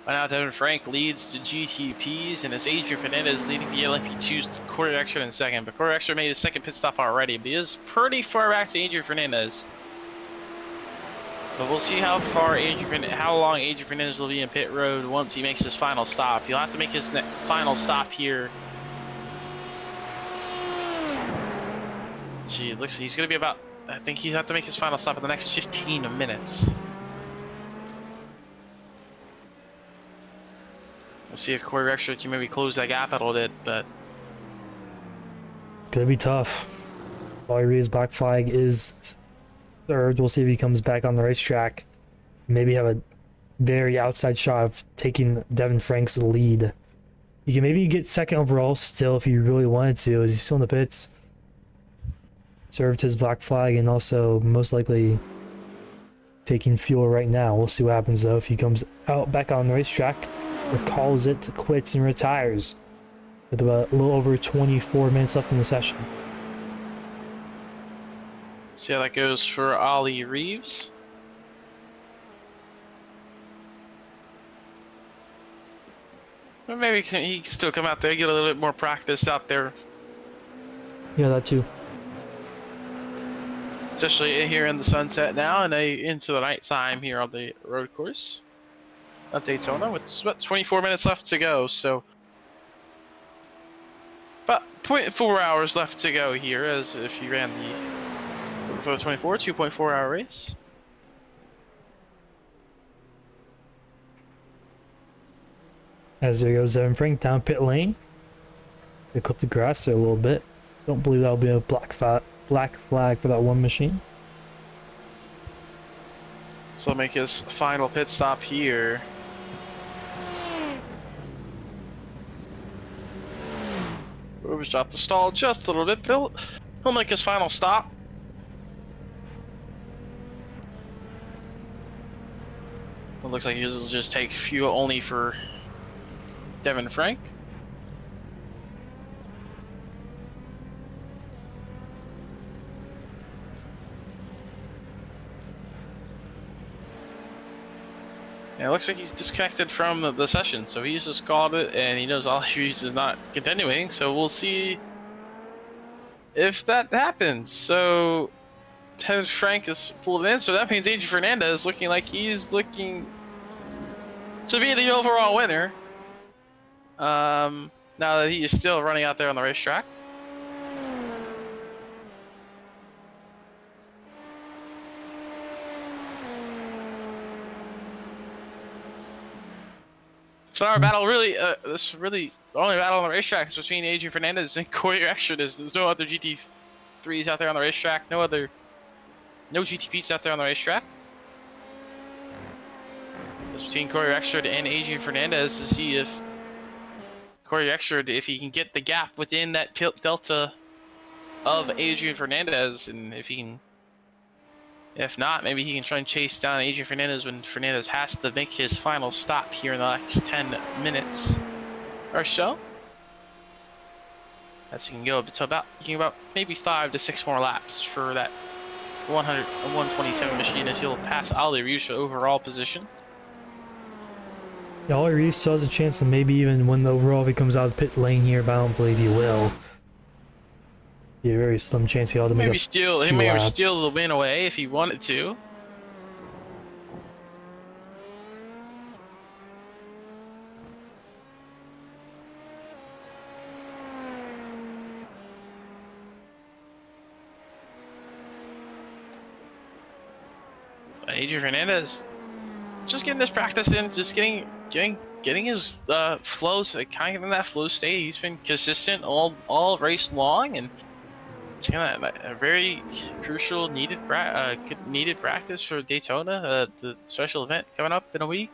By now, Devin Frank leads the GTPs, and it's Adrian Fernandez leading the LMP2s. Corey Extra in second, but Corey Extra made his second pit stop already, but he is pretty far back to Adrian Fernandez. But we'll see how long Adrian Fernandez will be in pit road once he makes his final stop. He'll have to make his final stop here. Gee, it looks like he's going to be about, I think he'll have to make his final stop in the next 15 minutes. We'll see if Corey Extra can maybe close that gap a little bit, but it's gonna be tough. Ollie Reeves' black flag is third. We'll see if he comes back on the racetrack. Maybe have a very outside shot of taking Devin Frank's lead. You can maybe get second overall still if you really wanted to, as he's still in the pits. Served his black flag and also most likely taking fuel right now. We'll see what happens though if he comes out back on the racetrack. Or calls it quits and retires with about a little over 24 minutes left in the session. See how that goes for Ollie Reeves. Or maybe he can still come out there, get a little bit more practice out there. Yeah, that too. Especially here in the sunset now and into the nighttime here on the road course of Daytona, with about 24 minutes left to go, so about 0.4 hours left to go here, as if you ran the for the 2.4 hour race. As there goes Devin Frank down pit lane. They clip the grass there a little bit. Don't believe that'll be a black flag for that one machine. So he'll make his final pit stop here. Rovers dropped the stall just a little bit, but he'll make his final stop. It looks like he'll just take fuel only for Devin Frank. And it looks like he's disconnected from the session, so he's just called it, and he knows all issues is not continuing. So we'll see if that happens. So Ted Frank is pulled in, so that means Adrian Fernandez looking like he's looking to be the overall winner. Now that he is still running out there on the racetrack. So our battle really, this really, the only battle on the racetrack is between Adrian Fernandez and Corey Extra. There's no other GT3s out there on the racetrack. No GTPs out there on the racetrack. It's between Corey Extra and Adrian Fernandez to see if Corey Extra, if he can get the gap within that delta of Adrian Fernandez, and if he can, if not, maybe he can try and chase down Adrian Fernandez when Fernandez has to make his final stop here in the next 10 minutes or so. As you can go to about, maybe 5 to 6 more laps for that 127 machine as he'll pass Ali Reeves for overall position. Yeah, Ali Reeves still has a chance to maybe even win the overall if he comes out of the pit lane here, but I don't believe he will. Be a very slim chance he'll have to make up 2 laps. He may steal the win away if he wanted to. Adrian Fernandez just getting this practice in, just getting his flows, kind of in that flow state. He's been consistent all race long, and it's gonna a very crucial needed practice for Daytona, the special event coming up in a week.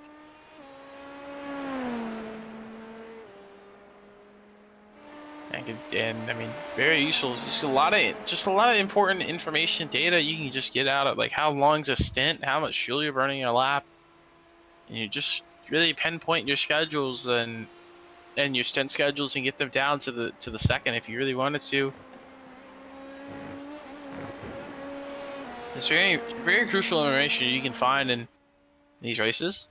And I mean, very useful. Just a lot of important information, data you can just get out of, like how long's a stint, how much fuel you're burning in a lap, and you just really pinpoint your schedules and your stint schedules and get them down to the second if you really wanted to. It's very crucial information you can find in these races.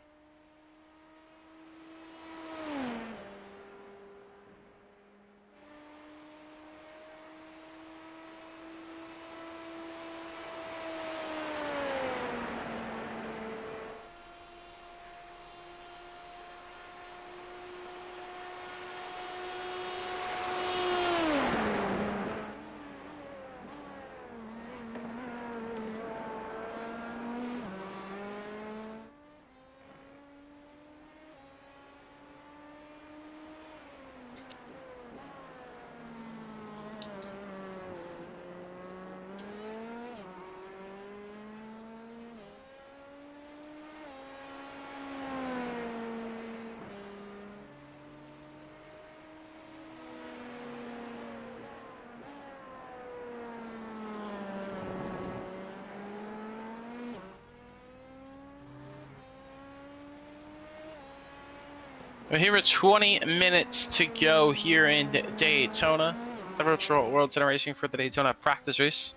Well, here are 20 minutes to go here in Daytona, the virtual World Center Racing for the Daytona practice race.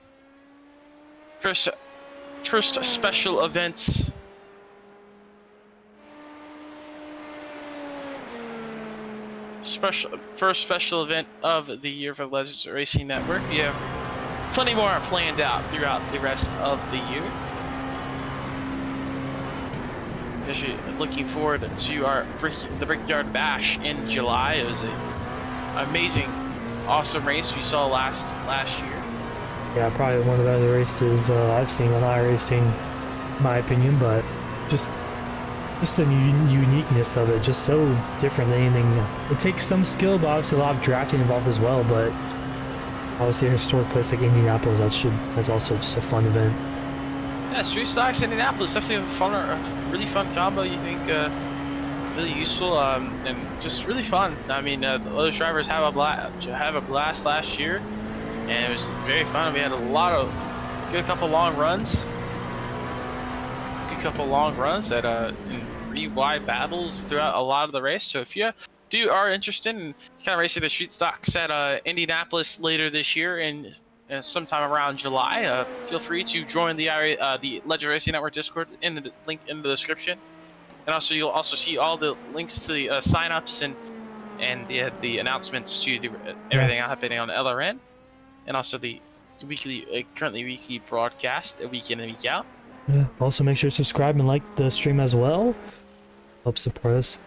First special event. First special event of the year for the Legends Racing Network. We have plenty more planned out throughout the rest of the year. Especially looking forward to the Brickyard Bash in July. It was an amazing, awesome race we saw last year. Yeah, probably one of the other races I've seen on iRacing, in my opinion, but just the uniqueness of it, just so different than anything. It takes some skill, but obviously a lot of drafting involved as well, but obviously a historic place like Indianapolis, that's also just a fun event. Yeah, Street Stocks Indianapolis, definitely a really fun combo. You think really useful and just really fun. I mean, the other drivers have a blast last year, and it was very fun. We had a good couple long runs at in pretty wide battles throughout a lot of the race. So if you are interested in kind of racing the Street Stocks at Indianapolis later this year and sometime around July, feel free to join the Legend Racing Network Discord in the link in the description. and also you'll also see all the links to the signups and the announcements to the everything happening on LRN, and also the weekly currently weekly broadcast, a week in and week out. Yeah. Also, make sure to subscribe and like the stream as well. Help support us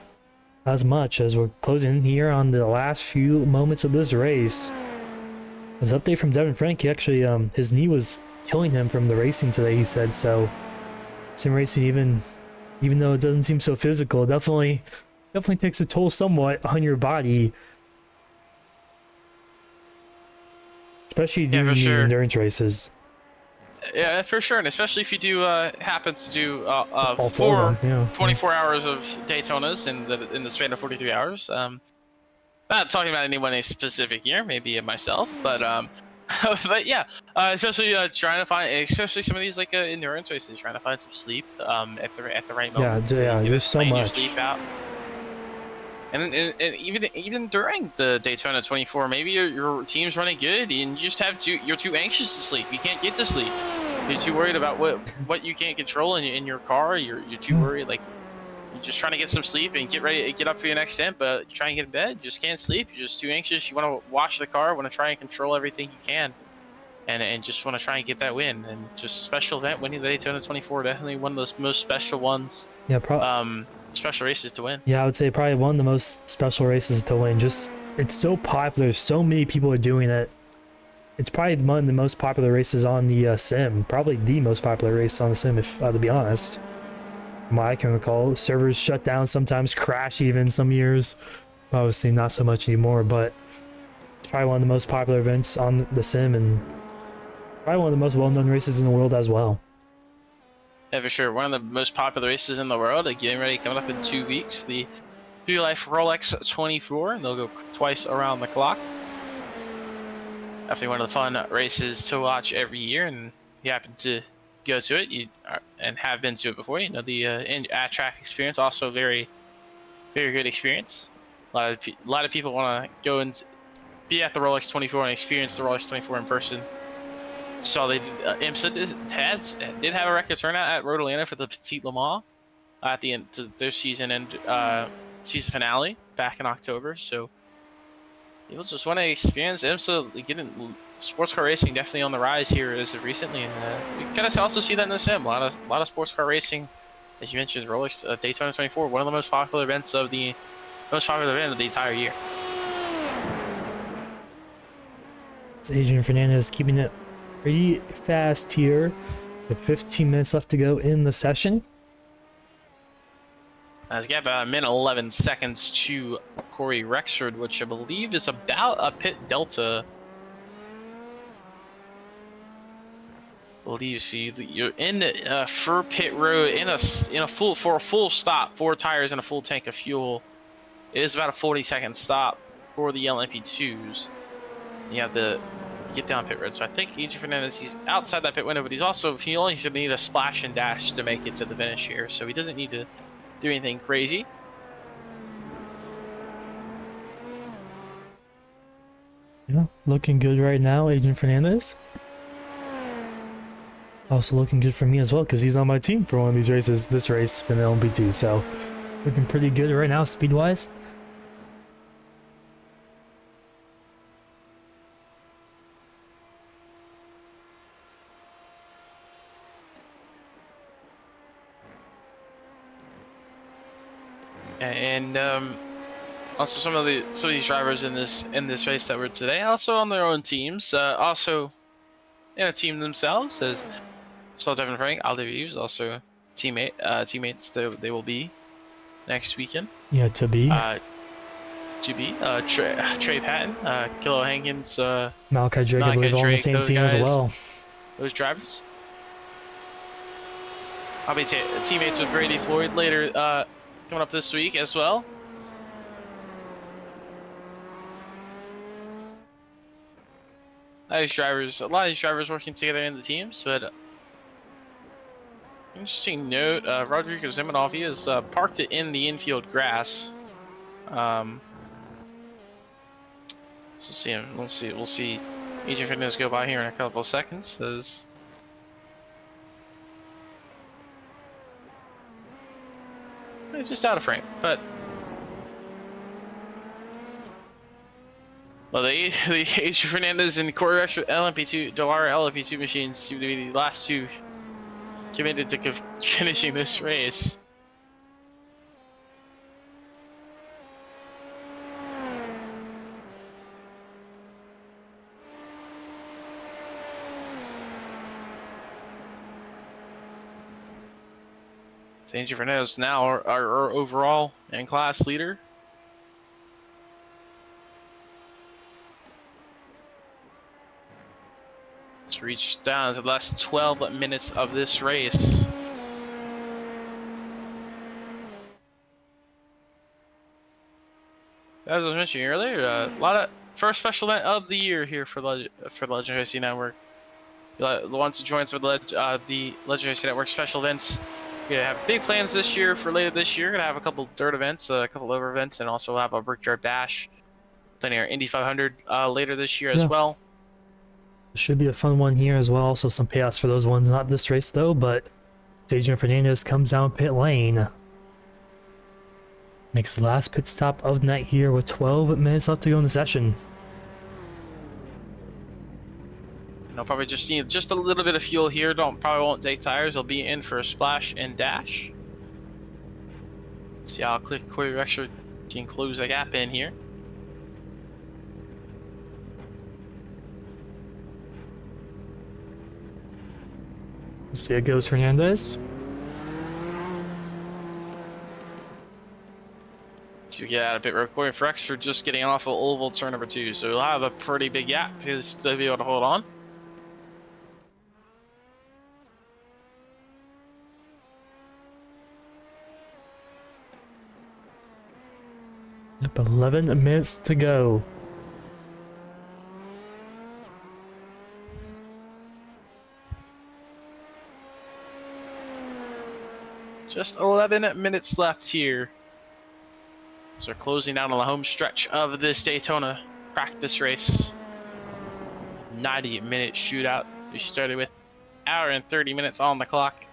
as much as we're closing here on the last few moments of this race. There's an update from Devin Frank. He actually, his knee was killing him from the racing today, he said. So, sim racing, even though it doesn't seem so physical, definitely takes a toll somewhat on your body. Especially doing these endurance races. Yeah, for sure, and especially if you do happen to do All four of them, 24 hours of Daytonas in the span of 43 hours. Not talking about anyone in a specific year, maybe myself, but but yeah, especially trying to find, especially some of these like endurance races, trying to find some sleep at the right moment. Yeah, there's so much. Sleep out. And even during the Daytona 24, maybe your team's running good and you just you're too anxious to sleep. You can't get to sleep. You're too worried about what you can't control in your car. You're too worried, like you're just trying to get some sleep and get up for your next stint, but you try and get in bed, you just can't sleep. You're just too anxious. You want to wash the car, want to try and control everything you can, and just want to try and get that win. And just special event winning the Daytona 24, definitely one of those most special ones. Yeah, special races to win. Yeah, I would say probably one of the most special races to win. Just, it's so popular. So many people are doing it. It's probably one of the most popular races on the sim. Probably the most popular race on the sim, if to be honest. From what I can recall, servers shut down, sometimes crash even some years. Obviously not so much anymore, but it's probably one of the most popular events on the sim and probably one of the most well-known races in the world as well. Yeah, for sure. One of the most popular races in the world. Getting ready, coming up in 2 weeks. The Real Life Rolex 24, and they'll go twice around the clock. Definitely one of the fun races to watch every year, and if you happen to go to it, and have been to it before, you know the at-track experience also very, very good experience. A lot of people want to go and be at the Rolex 24 and experience the Rolex 24 in person. So they IMSA did have a record turnout at Road Atlanta for the Petite Le Mans at the end to their season season finale back in October. So people just want to experience IMSA, getting sports car racing definitely on the rise here as of recently, and you kind of also see that in the sim. A lot of sports car racing, as you mentioned, Rolex Daytona 24, one of the most popular events of the entire year. It's Adrian Fernandez keeping it pretty fast here with 15 minutes left to go in the session. It's got about a minute 11 seconds to Corey Rexford, which I believe is about a pit delta. I believe you're in for pit road in a full stop, 4 tires and a full tank of fuel. It is about a 40-second stop for the LMP2s. You have to get down pit road. So I think Adrian Fernandez, he's outside that pit window, but he only should need a splash and dash to make it to the finish here. So he doesn't need to do anything crazy. Yeah, looking good right now, Adrian Fernandez. Also looking good for me as well, because he's on my team for one of these races, this race for the LMP2. So looking pretty good right now, speed-wise. And also some of these drivers in this race that were today also on their own teams, also in a team themselves, as Devin Frank, Aldi Reeves, also teammates they will be next weekend. Yeah, to be Trey Patton, Kilo Hankins, Malachi Drake, I believe, on the same team as well. Those drivers. I'll be teammates with Brady Floyd later, coming up this week as well. A lot of these drivers working together in the teams, but interesting note, Rodrigo Zimanov, he has parked it in the infield grass. So we'll see Adrian Fernandez go by here in a couple of seconds as just out of frame. But well, the Adrian Fernandez and Corey Rexford LMP2 Delara LMP2 machines seem to be the last two committed to finishing this race. Adrian Fernandez now our overall and class leader. It's reached down to the last 12 minutes of this race. As I was mentioning earlier, a lot of first special event of the year here for the Legend Racing Network. The ones who join for the Legend Racing Network special events. We're gonna have big plans this year for later this year. Gonna have a couple dirt events, a couple over events, and also have a Brickyard Bash. Planning our Indy 500 later this year as well. Should be a fun one here as well. So some payouts for those ones. Not this race though, but Adrian Fernandez comes down pit lane. Makes the last pit stop of the night here with 12 minutes left to go in the session. And I'll probably just need just a little bit of fuel here. Probably won't take tires. I'll be in for a splash and dash. Let's see how quick Corey Rexford can close the gap in here. See how it goes, Fernandez. To get out a bit road, Corey Rexford just getting off of oval turn number 2, so he'll have a pretty big gap to still be able to hold on. Yep, 11 minutes to go. Just 11 minutes left here. So we're closing down on the home stretch of this Daytona practice race. 90-minute shootout. We started with an hour and 30 minutes on the clock.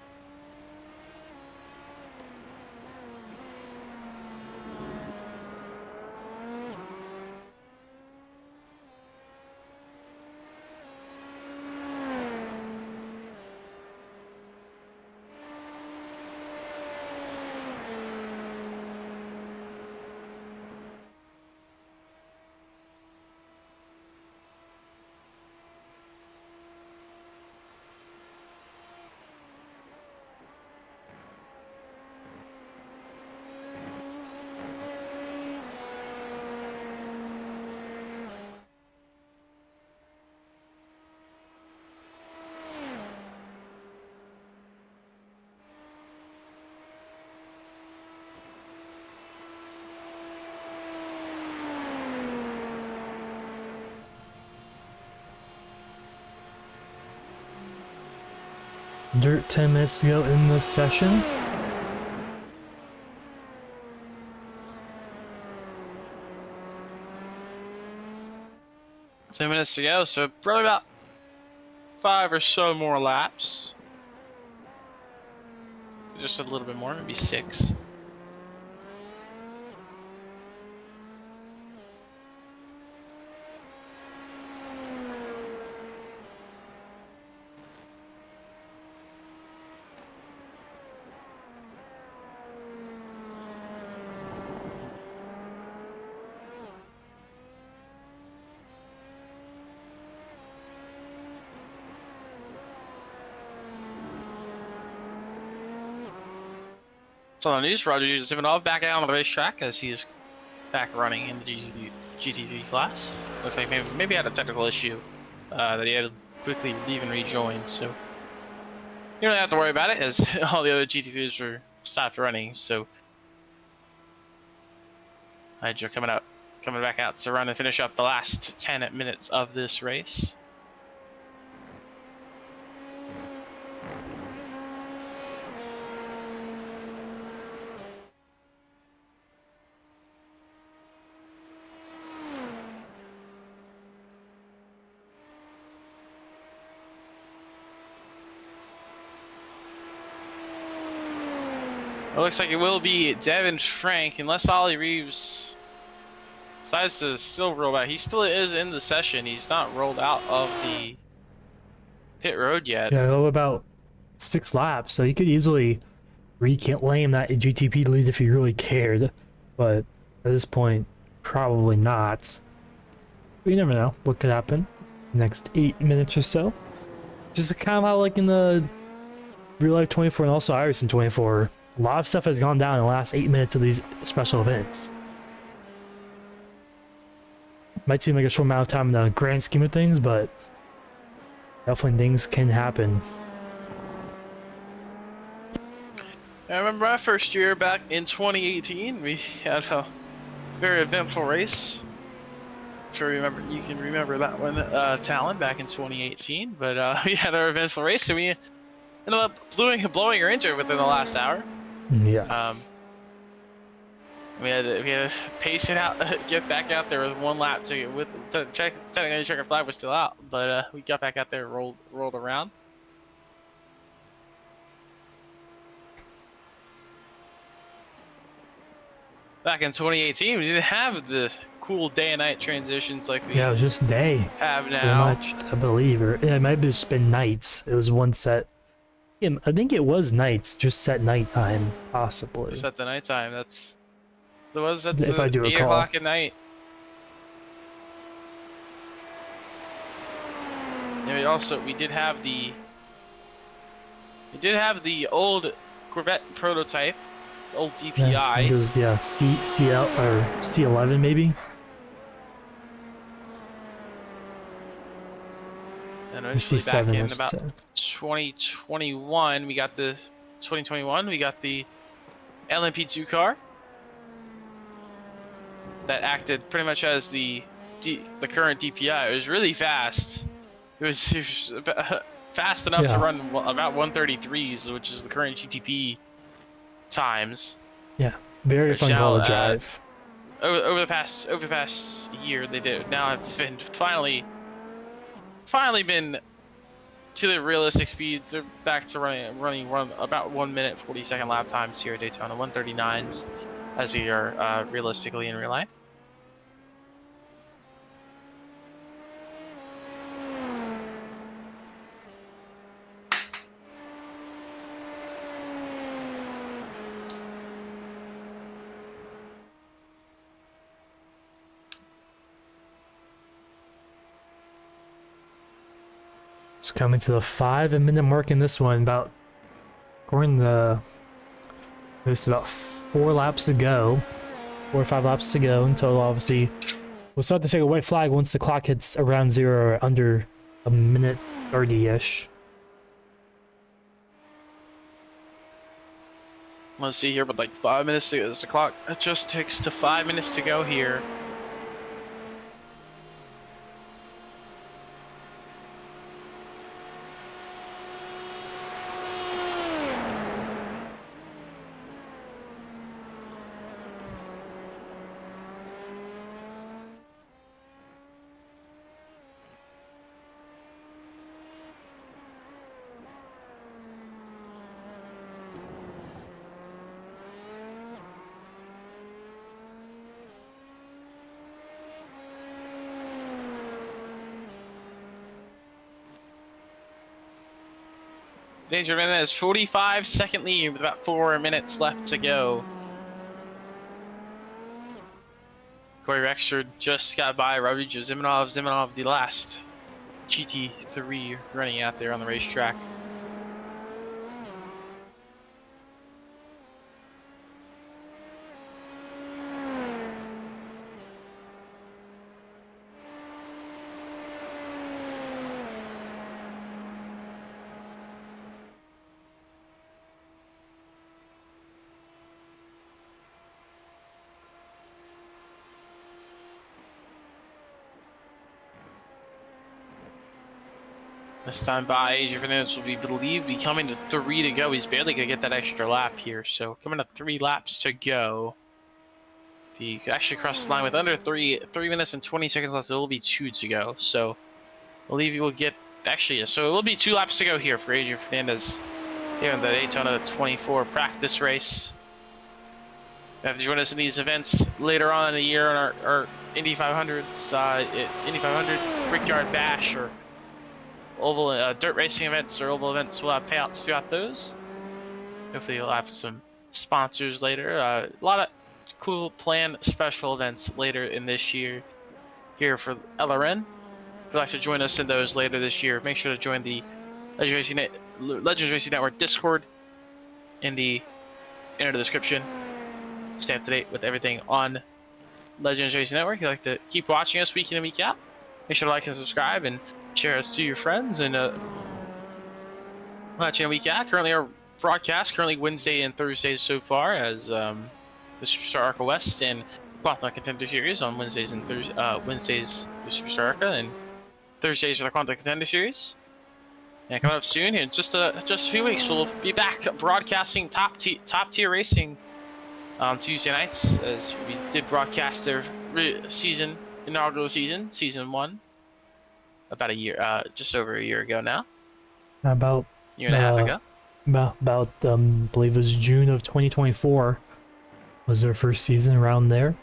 Dirt 10 minutes to go in this session. Ten minutes to go, so probably about 5 or so more laps. Just a little bit more, maybe 6. So on the news, Roger Zivanov back out on the racetrack as he is back running in the GT3 class. Looks like maybe had a technical issue that he had to quickly leave and rejoin. So you don't have to worry about it as all the other GT3s were stopped running. So Hydra coming back out to run and finish up the last 10 minutes of this race. It looks like it will be Devin Frank, unless Ollie Reeves decides to still roll out. He still is in the session. He's not rolled out of the pit road yet. Yeah, go about 6 laps, so he could easily reclaim that GTP lead if he really cared. But at this point, probably not. But you never know what could happen next 8 minutes or so. Just kind of how like in the real life 24 and also Iris in 24, a lot of stuff has gone down in the last 8 minutes of these special events. Might seem like a short amount of time in the grand scheme of things, but definitely things can happen. I remember my first year back in 2018, we had a very eventful race. I'm sure you can remember that one, Talon, back in 2018. But we had our eventful race, and we ended up blowing our engine within the last hour. Yeah. We had to pace it out, get back out there with 1 lap to get technically the checker flag was still out, but we got back out there, rolled around. Back in 2018, we didn't have the cool day and night transitions like we Yeah, it was just day. have Pretty now. much, I believe. Or it might have just been nights. It was one set. Yeah, I think it was nights, just set nighttime, possibly. Just at the nighttime, that's... It was at If I do 8 recall. o'clock at night. And we did have the old Corvette prototype, old DPI. Yeah, I think it was, yeah, CL or C11 maybe. And Or initially back C7 in or about C7. 2021, we got the LMP2 car that acted pretty much as the current DPI. It was really fast. It was fast enough to run about 133s, which is the current GTP times. Yeah, very fun car to drive. Over the past year, they have been finally been to the realistic speeds. They're back to running about 1 minute 40-second lap times here at Daytona, 139s, as they are realistically in real life. It's coming to the 5-minute mark in this one. About, according to there's about 4 laps to go, 4 or 5 laps to go in total. Obviously, we'll start to take a white flag once the clock hits around 0 or under a minute 30-ish. Let's see here, but like 5 minutes to go. The clock just ticks to 5 minutes to go here. Danger Man has 45-second lead with about 4 minutes left to go. Corey Rexford just got by Rodrigo Zimanov. Zimanov, the last GT3 running out there on the racetrack. This time by Adrian Fernandez will be coming to 3 to go. He's barely gonna get that extra lap here, so coming to 3 laps to go. If he could actually cross the line with under 3 minutes and 20 seconds left, it will be 2 to go. So I believe he will get so it will be 2 laps to go here for Adrian Fernandez here in the Daytona 24 practice race. If you join us in these events later on in the year on our Indy 500s, Indy 500 Brickyard Bash, or oval dirt racing events or oval events, we'll have payouts throughout those. Hopefully you'll have some sponsors later. A lot of cool planned special events later in this year here for LRN. If you'd like to join us in those later this year, make sure to join the Legends Racing Network Discord in the description. Stay up to date with everything on Legends Racing Network. If you'd like to keep watching us week in and week out, make sure to like and subscribe and share us to your friends. And watching a week out. Currently our broadcast, Wednesday and Thursdays so far, as the Superstar Arca West and Quantum Contender Series on Wednesdays and Wednesdays the Superstar Arca, and Thursdays are the Quantum Contender Series. And coming up soon, in just a few weeks, we'll be back broadcasting top tier racing on Tuesday nights, as we did broadcast their inaugural season 1, about a year, just over a year ago now. About Year and a half ago. About I believe it was June of 2024 was their first season around there.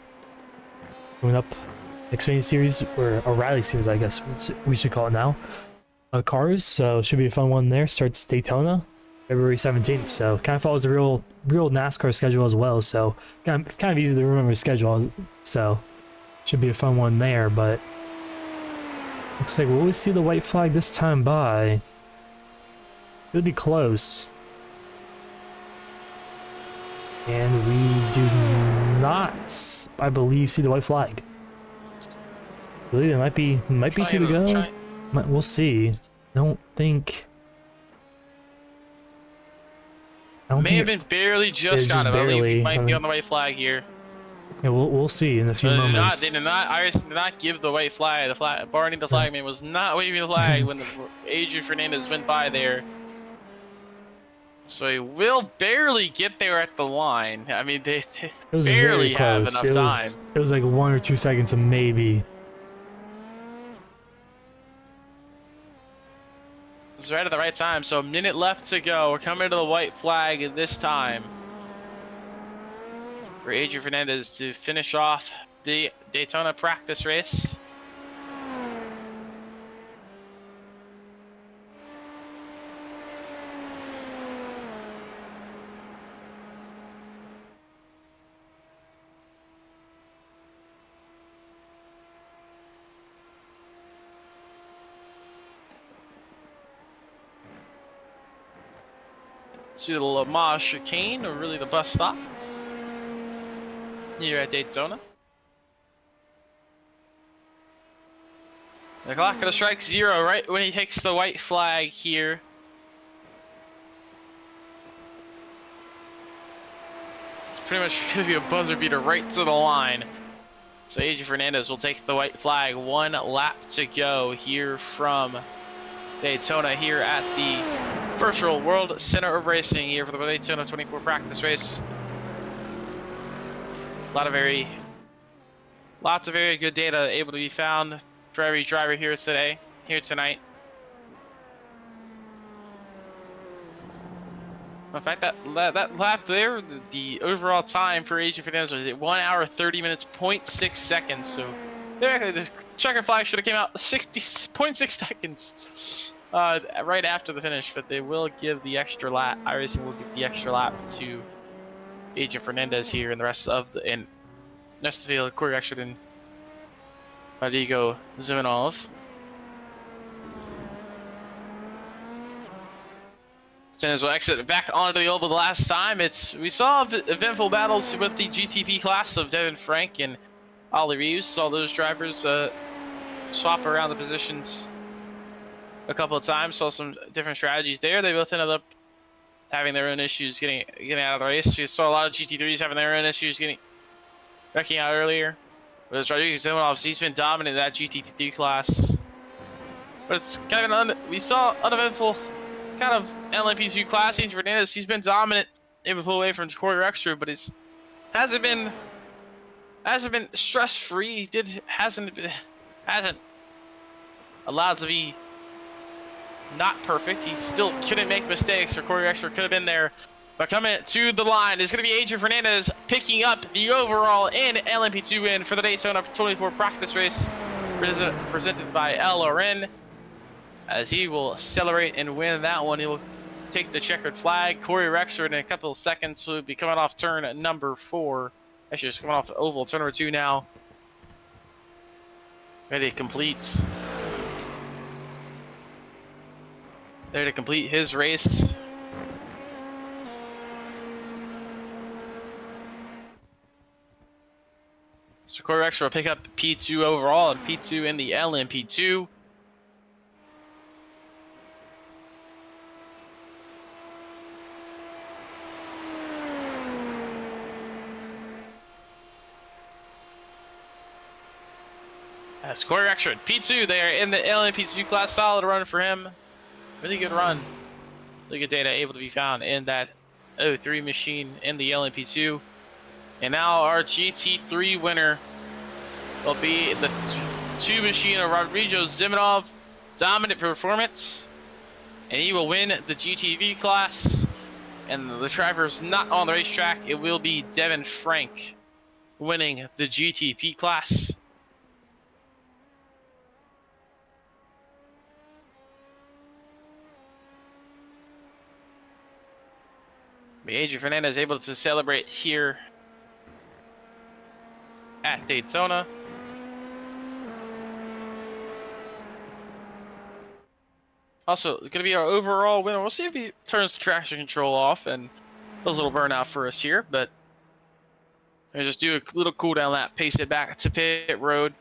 Coming up, Xfinity Series, or a Rally Series, I guess we should call it now. Cars, so should be a fun one there. Starts Daytona, February 17th. So kind of follows the real NASCAR schedule as well. So kind of easy to remember the schedule. So should be a fun one there. But looks like we'll see the white flag this time by. It'll be close. And we do not, I believe, see the white flag. I believe it might be two to go. We'll see. I don't think. May have been barely just got it. I believe we might be on the white flag here. Yeah, we'll see in a few moments. They did not. Iris did not give the white flag. Barney the flagman was not waving the flag when Adrian Fernandez went by there. So he will barely get there at the line. I mean, they barely have enough time. It was like 1 or 2 seconds of maybe. It's right at the right time. So a minute left to go. We're coming to the white flag this time for Adrian Fernandez to finish off the Daytona practice race. To the Lamar chicane, or really the bus stop here at Daytona. The clock gonna strike 0 right when he takes the white flag here. It's pretty much gonna be a buzzer beater right to the line. So Adrian Fernandez will take the white flag. 1 lap to go here from Daytona, here at the Virtual World Center of Racing here for the Daytona 24 practice race. Lots of very good data able to be found for every driver here tonight. In fact, that lap there, the overall time for Adrian Fernandez was 1 hour 30 minutes 0.6 seconds. So there, the checker flag should have came out 0.6 seconds. Right after the finish, but they will give the extra lap. iRacing will give the extra lap to Adrian Fernandez here, and the rest of the field, Corey Rexford and Rodrigo Zimanov. Fernandez will exit back onto the oval the last time. We saw eventful battles with the GTP class of Devin Frank and Ollie Reeves. Saw those drivers swap around the positions a couple of times. Saw some different strategies there. They both ended up having their own issues getting out of the race. We saw a lot of GT3s having their own issues wrecking out earlier. But it's Rodriguez Zimanov, he's been dominant in that GT3 class. But it's kind of we saw uneventful kind of LMP2 class. Adrian Fernandez, he's been dominant, able to pull away from Corey Rexford, but hasn't been stress free. Hasn't allowed to be not perfect. He still couldn't make mistakes, or Corey Rexford could have been there But coming to the line is going to be Adrian Fernandez picking up the overall in LMP2 win for the Daytona 24 practice race presented by LRN. As he will celebrate and win that one, he will take the checkered flag. Corey Rexford in a couple of seconds will be coming off turn number 4. Actually, just coming off oval, turn number 2 now. Ready to complete. There to complete his race. So Corey Rexford will pick up P2 overall and P2 in the LMP2. That's Corey Rexford, P2 there in the LMP2 class. Solid run for him. Really good run. Really good data able to be found in that 03 machine in the LMP2. And now our GT3 winner will be the 2 machine of Rodrigo Zimanov. Dominant performance. And he will win the GTV class. And the driver's not on the racetrack. It will be Devin Frank winning the GTP class. Adrian Fernandez able to celebrate here at Daytona. Also, going to be our overall winner. We'll see if he turns the traction control off and does a little burnout for us here, but I'm just do a little cool down lap, pace it back to pit road.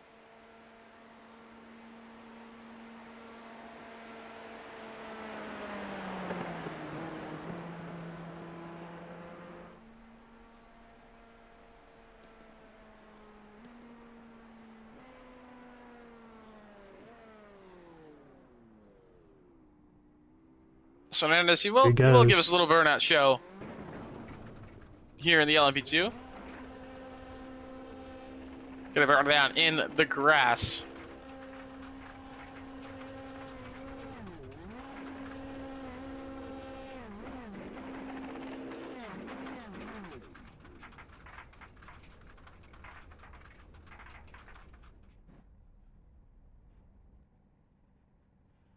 So Fernandez, he will give us a little burnout show here in the LMP2. Gonna burn down in the grass.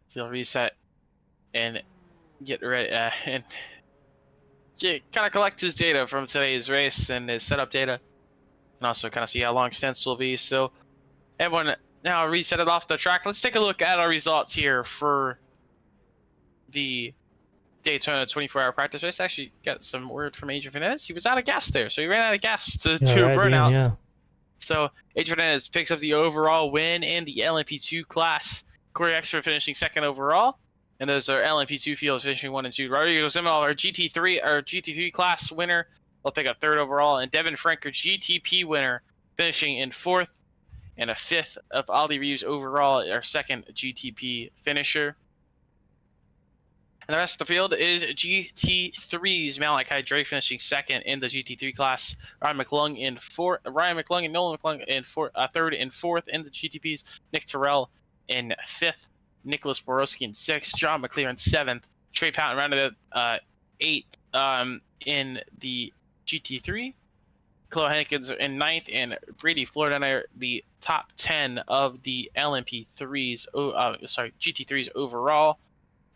So he'll reset and get ready and kind of collect his data from today's race and his setup data, and also kind of see how long stints will be. So everyone now reset it off the track. Let's take a look at our results here for the Daytona 24-hour practice race. Actually got some word from Adrian Fernandez. He was out of gas there, so he ran out of gas to do a burnout. Yeah. So Adrian Fernandez picks up the overall win in the LMP2 class. Corey Rexford finishing second overall. And those are LMP2 fields finishing 1 and 2. Rodrigo Zimanov, our GT3 class winner, will pick up third overall. And Devin Frank, our GTP winner, finishing in 4th. And a 5th of Ali Reeves overall, our second GTP finisher. And the rest of the field is GT3's Malachi Drake finishing 2nd in the GT3 class. Ryan McClung and Nolan McClung in 3rd and 4th in the GTPs. Nick Terrell in 5th. Nicholas Borowski in 6th, John McLear in 7th, Trey Patton rounded at 8th in the GT3, Chloe Hankins in 9th, and Brady Florida the top 10 of the LMP3s, GT3s overall.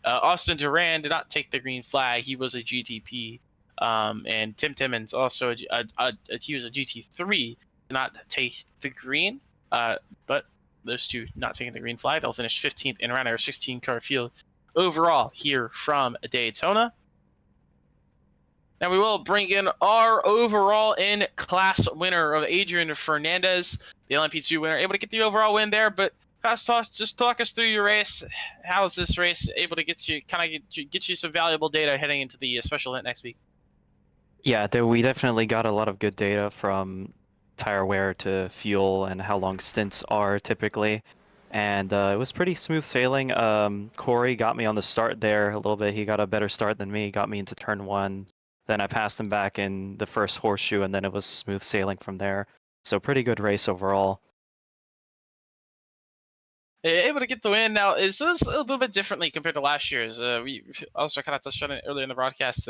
Austin Duran did not take the green flag; he was a GTP, and Tim Timmons also he was a GT3, did not take the green, but those two not taking the green flag. They'll finish 15th in around our 16 car field overall here from Daytona. Now we will bring in our overall in class winner of Adrian Fernandez, the LMP2 winner, able to get the overall win there. But just talk us through your race. How is this race able to get you some valuable data heading into the special event next week? Yeah, we definitely got a lot of good data from tire wear to fuel and how long stints are typically, and it was pretty smooth sailing. Corey got me on the start there a little bit. He got a better start than me, got me into turn 1, then I passed him back in the first horseshoe, and then it was smooth sailing from there. So pretty good race overall. Able to get the win. Now, is this a little bit differently compared to last year's? We also kind of touched on it earlier in the broadcast.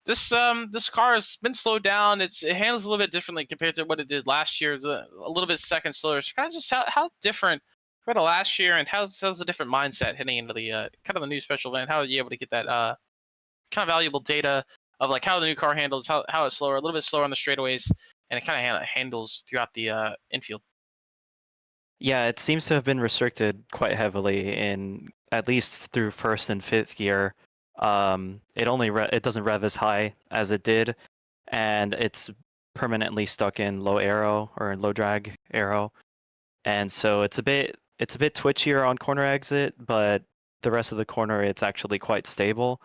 this car has been slowed down. It handles a little bit differently compared to what it did last year. It's a little bit second slower. So kind of just how different compared to last year, and how's a different mindset heading into the kind of the new special event? How are you able to get that kind of valuable data of like how the new car handles, how it's slower, a little bit slower on the straightaways, and it kind of handles throughout the infield. Yeah, it seems to have been restricted quite heavily in at least through first and fifth gear. It doesn't rev as high as it did, and it's permanently stuck in low aero or in low drag aero, and so it's a bit twitchier on corner exit, but the rest of the corner it's actually quite stable,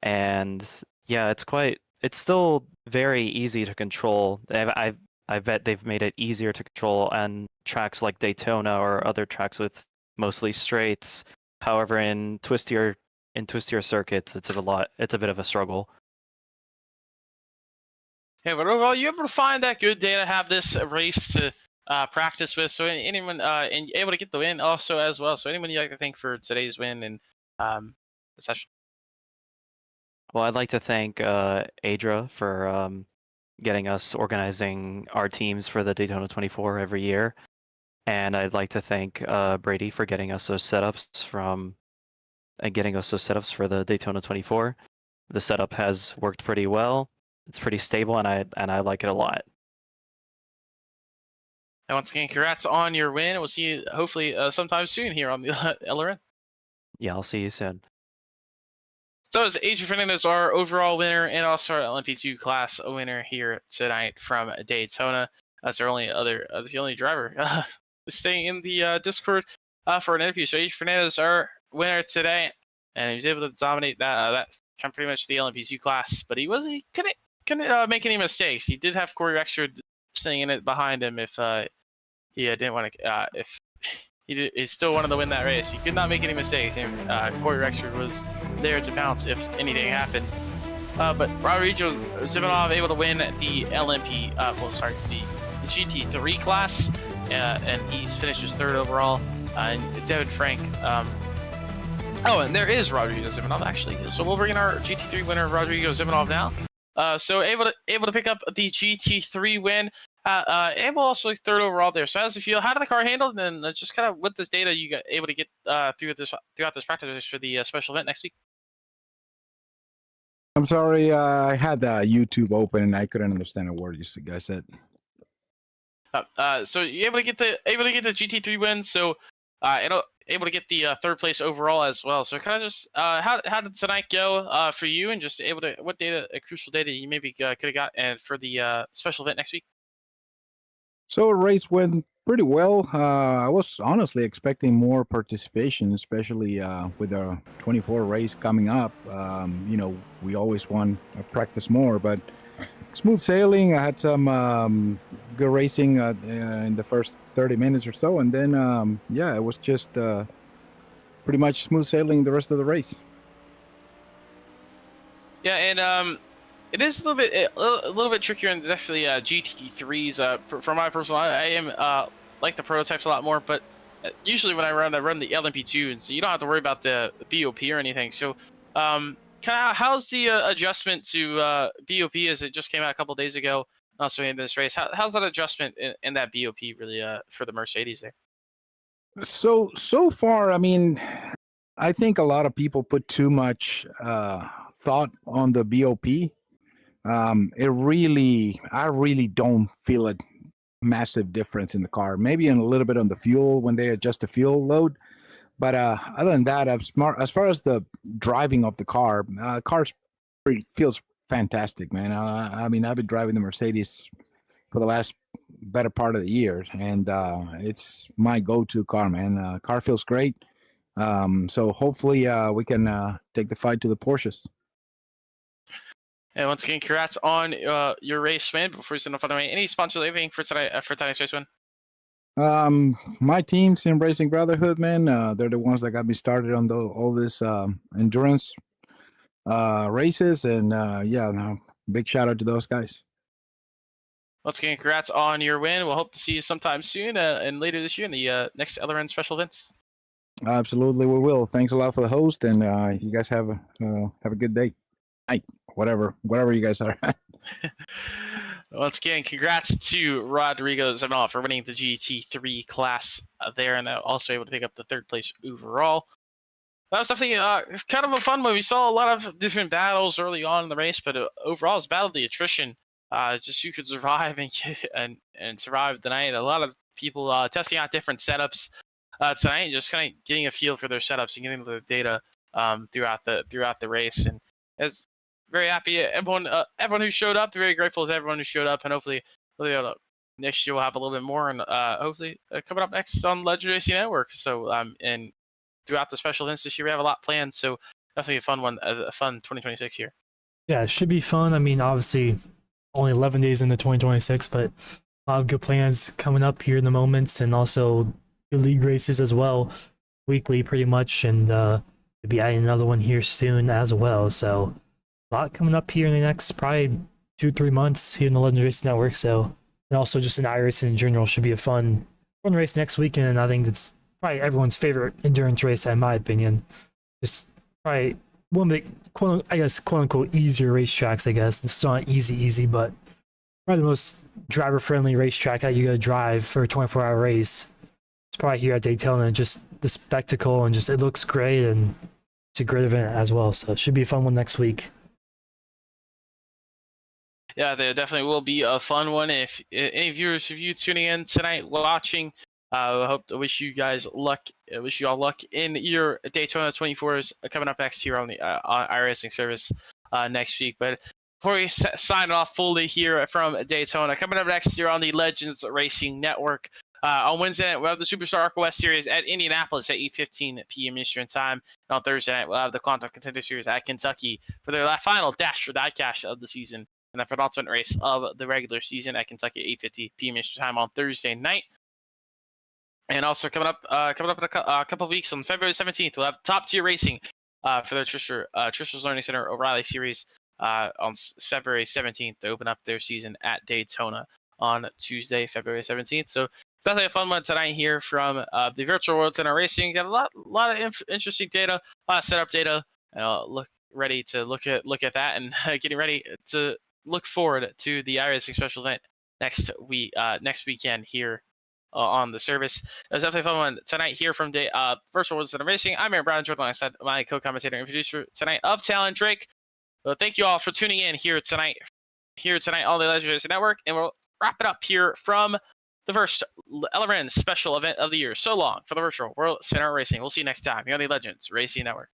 and yeah, it's still very easy to control. I bet they've made it easier to control on tracks like Daytona or other tracks with mostly straights. However, in twistier circuits, it's a bit of a struggle. Yeah, but overall, you able to find that good data, have this race to practice with. So anyone and able to get the win also as well. So anyone you like to thank for today's win and the session. Well, I'd like to thank Adra for getting us organizing our teams for the Daytona 24 every year. And I'd like to thank Brady for getting us those setups for the Daytona 24. The setup has worked pretty well. It's pretty stable, and I like it a lot. And once again, congrats on your win. We'll see you hopefully sometime soon here on the LRN. Yeah, I'll see you soon. So is Adrian Fernandez our overall winner and also our LMP2 class winner here tonight from Daytona. That's the only driver staying in the Discord for an interview. So Adrian Fernandez, our winner today, and he was able to dominate that kind of pretty much the LMP2 class. But he couldn't make any mistakes. He did have Corey Rexford sitting in it behind him if he didn't want to if he still wanted to win that race. He could not make any mistakes. Corey Rexford was there to bounce if anything happened. But Rodrigo Zimanov able to win the LMP, the GT3 class, and he finishes third overall. And Devin Frank. Oh, and there is Rodrigo Zimanov actually. So we'll bring in our GT3 winner, Rodrigo Zimanov now. So able to pick up the GT3 win. Able also third overall there. So how does it feel? How did the car handle? And then just kind of with this data you got able to get throughout this practice for the special event next week. I'm sorry, I had YouTube open and I couldn't understand a word you guys said. So you able to get the GT3 win. So able to get the third place overall as well. So kind of just how did tonight go for you, and just able to what crucial data you maybe could have got and for the special event next week. So the race went pretty well. I was honestly expecting more participation, especially with the 24 race coming up. We always want to practice more, but smooth sailing. I had some good racing in the first 30 minutes or so, and then it was just pretty much smooth sailing the rest of the race. Yeah, and it is a little bit trickier, and definitely GT3s. For my personal, I am like the prototypes a lot more, but usually when I run the LMP2, so you don't have to worry about the BOP or anything. So, kind of how's the adjustment to BOP as it just came out a couple days ago, also in this race? How's that adjustment in that BOP really for the Mercedes there? So far, I mean, I think a lot of people put too much thought on the BOP. I really don't feel a massive difference in the car. Maybe a little bit on the fuel when they adjust the fuel load, but other than that, as far as the driving of the car, feels fantastic, man. I mean, I've been driving the Mercedes for the last better part of the year, and it's my go-to car, man. Car feels great. So hopefully we can take the fight to the Porsches. And once again, congrats on your race win. Before we send off on the way, any sponsor leaving for tonight for tonight's race win? My team, Sim Racing Brotherhood, man. They're the ones that got me started on all this endurance races, and big shout out to those guys. Once again, congrats on your win. We'll hope to see you sometime soon and later this year in the next LRN special events. Absolutely, we will. Thanks a lot for the host, and you guys have a good day. Night. whatever you guys are. Once again, congrats to Rodrigo Zamal for winning the GT3 class there, and also able to pick up the 3rd place overall. That was definitely kind of a fun one. We saw a lot of different battles early on in the race, but overall, it's battle of the attrition. Just you could survive and survive the night. A lot of people testing out different setups tonight, and just kind of getting a feel for their setups and getting the data throughout the race. And it's very happy everyone who showed up. Very grateful to everyone who showed up, and hopefully next year we'll have a little bit more, and hopefully coming up next on Legend Racing Network. So and throughout the special events this year, we have a lot planned. So definitely a fun one, a fun 2026 here. Yeah, it should be fun. I mean, obviously, only 11 days into 2026, but a lot of good plans coming up here in the moments, and also good league races as well, weekly pretty much, and we'll be adding another one here soon as well. So a lot coming up here in the next probably 2-3 months here in the Legend Racing Network. So, and also just in iRacing in general should be a fun race next weekend. And I think it's probably everyone's favorite endurance race, in my opinion. Just probably one of the quote unquote easier racetracks, I guess. It's still not easy, but probably the most driver friendly racetrack that you gotta drive for a 24-hour race. It's probably here at Daytona. Just the spectacle, and just it looks great, and it's a great event as well. So it should be a fun one next week. Yeah, there definitely will be a fun one. If any viewers of you tuning in tonight, watching, I wish you guys luck. I wish you all luck in your Daytona 24s coming up next here on the iRacing service next week. But before we sign off fully here from Daytona, coming up next here on the Legends Racing Network, on Wednesday night, we'll have the Superstar ARCA West Series at Indianapolis at 8:15 p.m. Eastern Time. And on Thursday night, we'll have the Quantum Contender Series at Kentucky for their final dash for die cash of the season, and the penultimate race of the regular season at Kentucky at 8:50 p.m. Eastern Time on Thursday night. And also coming up in a couple of weeks on February 17th, we'll have Top Tier Racing for their Trish's Learning Center O'Reilly Series on February 17th to open up their season at Daytona on Tuesday, February 17th. So definitely a fun one tonight here from the Virtual World Center Racing. Got a lot of interesting data, setup data. Ready to look at that, and getting ready to look forward to the iRacing special event next weekend here on the service. It was definitely a fun one tonight here from Virtual World Center Racing. I'm Aaron Brown, joined alongside my co-commentator and producer tonight of Talon Drake. Well, thank you all for tuning in here tonight on the Legend Racing Network, and we'll wrap it up here from the first LRN special event of the year. So long for the Virtual World Center Racing. We'll see you next time here on the Legends Racing Network.